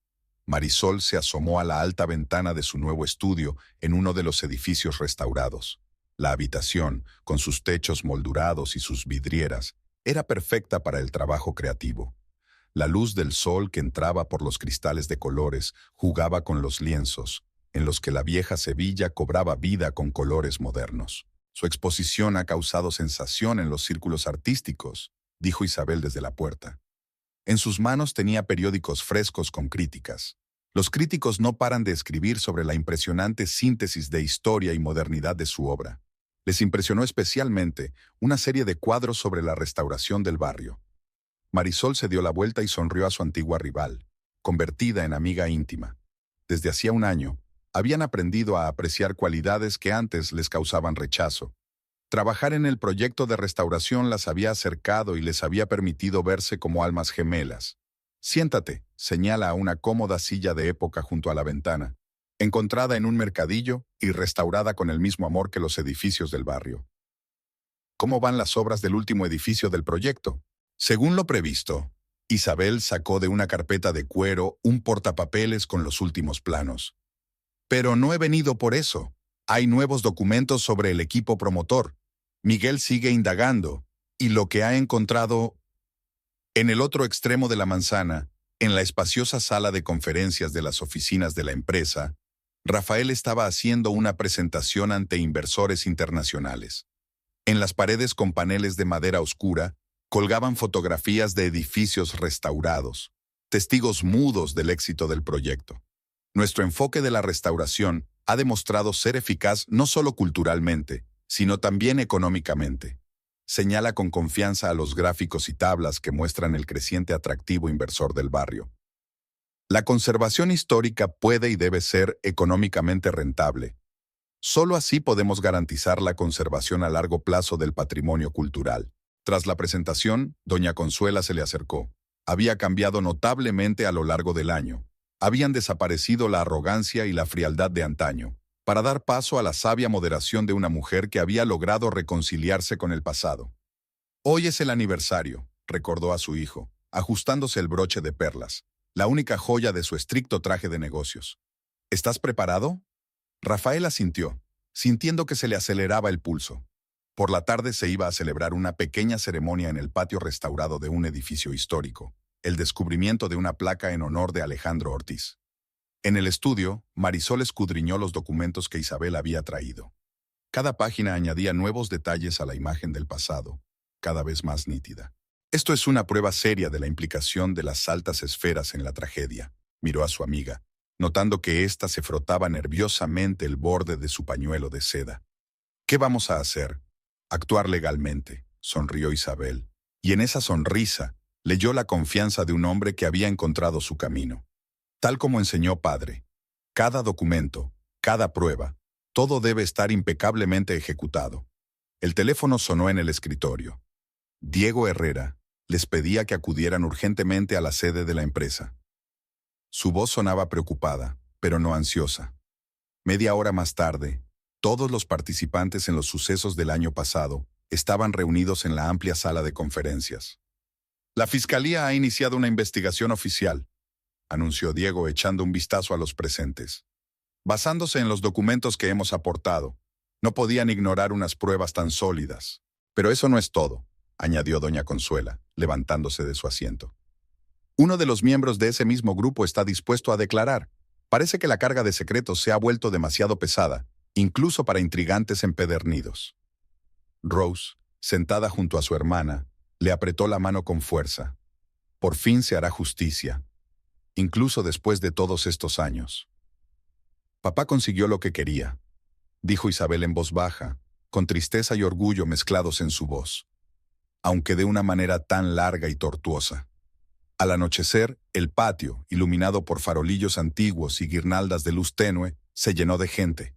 Marisol se asomó a la alta ventana de su nuevo estudio en uno de los edificios restaurados. La habitación, con sus techos moldurados y sus vidrieras, era perfecta para el trabajo creativo. La luz del sol que entraba por los cristales de colores jugaba con los lienzos, en los que la vieja Sevilla cobraba vida con colores modernos. Su exposición ha causado sensación en los círculos artísticos, dijo Isabel desde la puerta. En sus manos tenía periódicos frescos con críticas. Los críticos no paran de escribir sobre la impresionante síntesis de historia y modernidad de su obra. Les impresionó especialmente una serie de cuadros sobre la restauración del barrio. Marisol se dio la vuelta y sonrió a su antigua rival, convertida en amiga íntima. Desde hacía un año, habían aprendido a apreciar cualidades que antes les causaban rechazo. Trabajar en el proyecto de restauración las había acercado y les había permitido verse como almas gemelas. Siéntate, señala a una cómoda silla de época junto a la ventana, encontrada en un mercadillo y restaurada con el mismo amor que los edificios del barrio. ¿Cómo van las obras del último edificio del proyecto? Según lo previsto, Isabel sacó de una carpeta de cuero un portapapeles con los últimos planos. Pero no he venido por eso. Hay nuevos documentos sobre el equipo promotor. Miguel sigue indagando, y lo que ha encontrado... En el otro extremo de la manzana, en la espaciosa sala de conferencias de las oficinas de la empresa, Rafael estaba haciendo una presentación ante inversores internacionales. En las paredes con paneles de madera oscura, colgaban fotografías de edificios restaurados, testigos mudos del éxito del proyecto. Nuestro enfoque de la restauración ha demostrado ser eficaz no solo culturalmente, sino también económicamente. Señala con confianza a los gráficos y tablas que muestran el creciente atractivo inversor del barrio. La conservación histórica puede y debe ser económicamente rentable. Solo así podemos garantizar la conservación a largo plazo del patrimonio cultural. Tras la presentación, doña Consuela se le acercó. Había cambiado notablemente a lo largo del año. Habían desaparecido la arrogancia y la frialdad de antaño, para dar paso a la sabia moderación de una mujer que había logrado reconciliarse con el pasado. Hoy es el aniversario, recordó a su hijo, ajustándose el broche de perlas, la única joya de su estricto traje de negocios. ¿Estás preparado? Rafael asintió, sintiendo que se le aceleraba el pulso. Por la tarde se iba a celebrar una pequeña ceremonia en el patio restaurado de un edificio histórico, el descubrimiento de una placa en honor de Alejandro Ortiz. En el estudio, Marisol escudriñó los documentos que Isabel había traído. Cada página añadía nuevos detalles a la imagen del pasado, cada vez más nítida. Esto es una prueba seria de la implicación de las altas esferas en la tragedia, miró a su amiga, notando que ésta se frotaba nerviosamente el borde de su pañuelo de seda. ¿Qué vamos a hacer? Actuar legalmente, sonrió Isabel. Y en esa sonrisa leyó la confianza de un hombre que había encontrado su camino. Tal como enseñó padre, cada documento, cada prueba, todo debe estar impecablemente ejecutado. El teléfono sonó en el escritorio. Diego Herrera les pedía que acudieran urgentemente a la sede de la empresa. Su voz sonaba preocupada, pero no ansiosa. Media hora más tarde, todos los participantes en los sucesos del año pasado estaban reunidos en la amplia sala de conferencias. La Fiscalía ha iniciado una investigación oficial, anunció Diego echando un vistazo a los presentes. Basándose en los documentos que hemos aportado, no podían ignorar unas pruebas tan sólidas. Pero eso no es todo, añadió doña Consuela, levantándose de su asiento. Uno de los miembros de ese mismo grupo está dispuesto a declarar. Parece que la carga de secretos se ha vuelto demasiado pesada, incluso para intrigantes empedernidos. Rose, sentada junto a su hermana, le apretó la mano con fuerza. Por fin se hará justicia, incluso después de todos estos años. Papá consiguió lo que quería, dijo Isabel en voz baja, con tristeza y orgullo mezclados en su voz, aunque de una manera tan larga y tortuosa. Al anochecer, el patio, iluminado por farolillos antiguos y guirnaldas de luz tenue, se llenó de gente.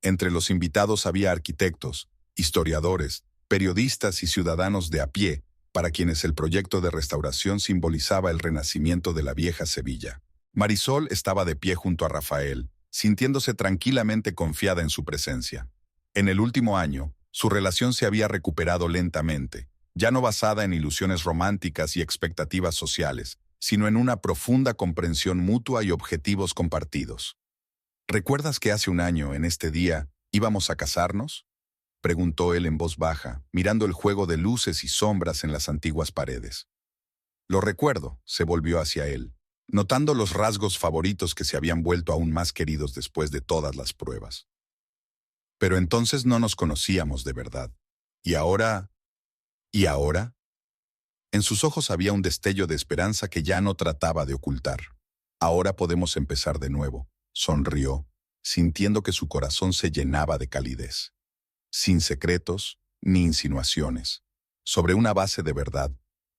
Entre los invitados había arquitectos, historiadores, periodistas y ciudadanos de a pie, para quienes el proyecto de restauración simbolizaba el renacimiento de la vieja Sevilla. Marisol estaba de pie junto a Rafael, sintiéndose tranquilamente confiada en su presencia. En el último año, su relación se había recuperado lentamente, ya no basada en ilusiones románticas y expectativas sociales, sino en una profunda comprensión mutua y objetivos compartidos. ¿Recuerdas que hace un año, en este día, íbamos a casarnos?, preguntó él en voz baja, mirando el juego de luces y sombras en las antiguas paredes. Lo recuerdo, se volvió hacia él, notando los rasgos favoritos que se habían vuelto aún más queridos después de todas las pruebas. Pero entonces no nos conocíamos de verdad. ¿Y ahora? ¿Y ahora? En sus ojos había un destello de esperanza que ya no trataba de ocultar. Ahora podemos empezar de nuevo, sonrió, sintiendo que su corazón se llenaba de calidez. Sin secretos ni insinuaciones, sobre una base de verdad,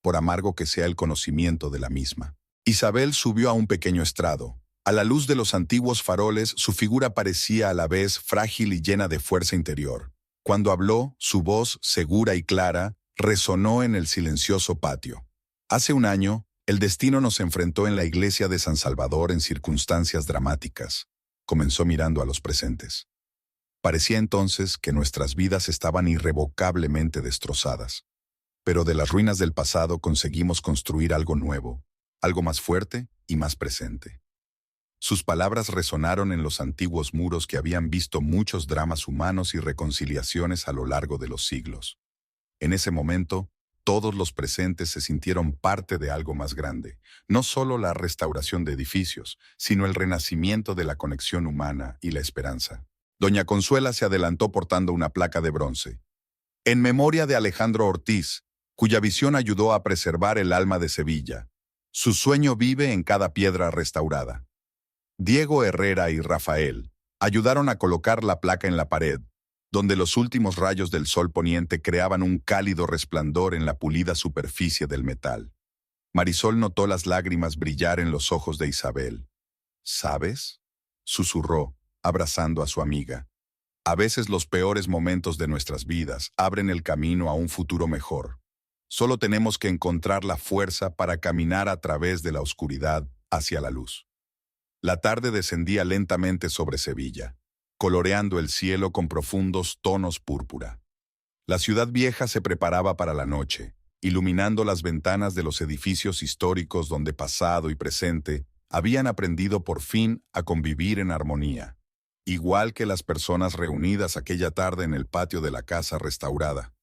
por amargo que sea el conocimiento de la misma. Isabel subió a un pequeño estrado. A la luz de los antiguos faroles, su figura parecía a la vez frágil y llena de fuerza interior. Cuando habló, su voz, segura y clara, resonó en el silencioso patio. Hace un año, el destino nos enfrentó en la iglesia de San Salvador en circunstancias dramáticas. Comenzó mirando a los presentes. Parecía entonces que nuestras vidas estaban irrevocablemente destrozadas. Pero de las ruinas del pasado conseguimos construir algo nuevo, algo más fuerte y más presente. Sus palabras resonaron en los antiguos muros que habían visto muchos dramas humanos y reconciliaciones a lo largo de los siglos. En ese momento, todos los presentes se sintieron parte de algo más grande, no solo la restauración de edificios, sino el renacimiento de la conexión humana y la esperanza. Doña Consuela se adelantó portando una placa de bronce. En memoria de Alejandro Ortiz, cuya visión ayudó a preservar el alma de Sevilla. Su sueño vive en cada piedra restaurada. Diego Herrera y Rafael ayudaron a colocar la placa en la pared, donde los últimos rayos del sol poniente creaban un cálido resplandor en la pulida superficie del metal. Marisol notó las lágrimas brillar en los ojos de Isabel. ¿Sabes?, susurró, abrazando a su amiga. A veces los peores momentos de nuestras vidas abren el camino a un futuro mejor. Solo tenemos que encontrar la fuerza para caminar a través de la oscuridad hacia la luz. La tarde descendía lentamente sobre Sevilla, coloreando el cielo con profundos tonos púrpura. La ciudad vieja se preparaba para la noche, iluminando las ventanas de los edificios históricos donde pasado y presente habían aprendido por fin a convivir en armonía, igual que las personas reunidas aquella tarde en el patio de la casa restaurada.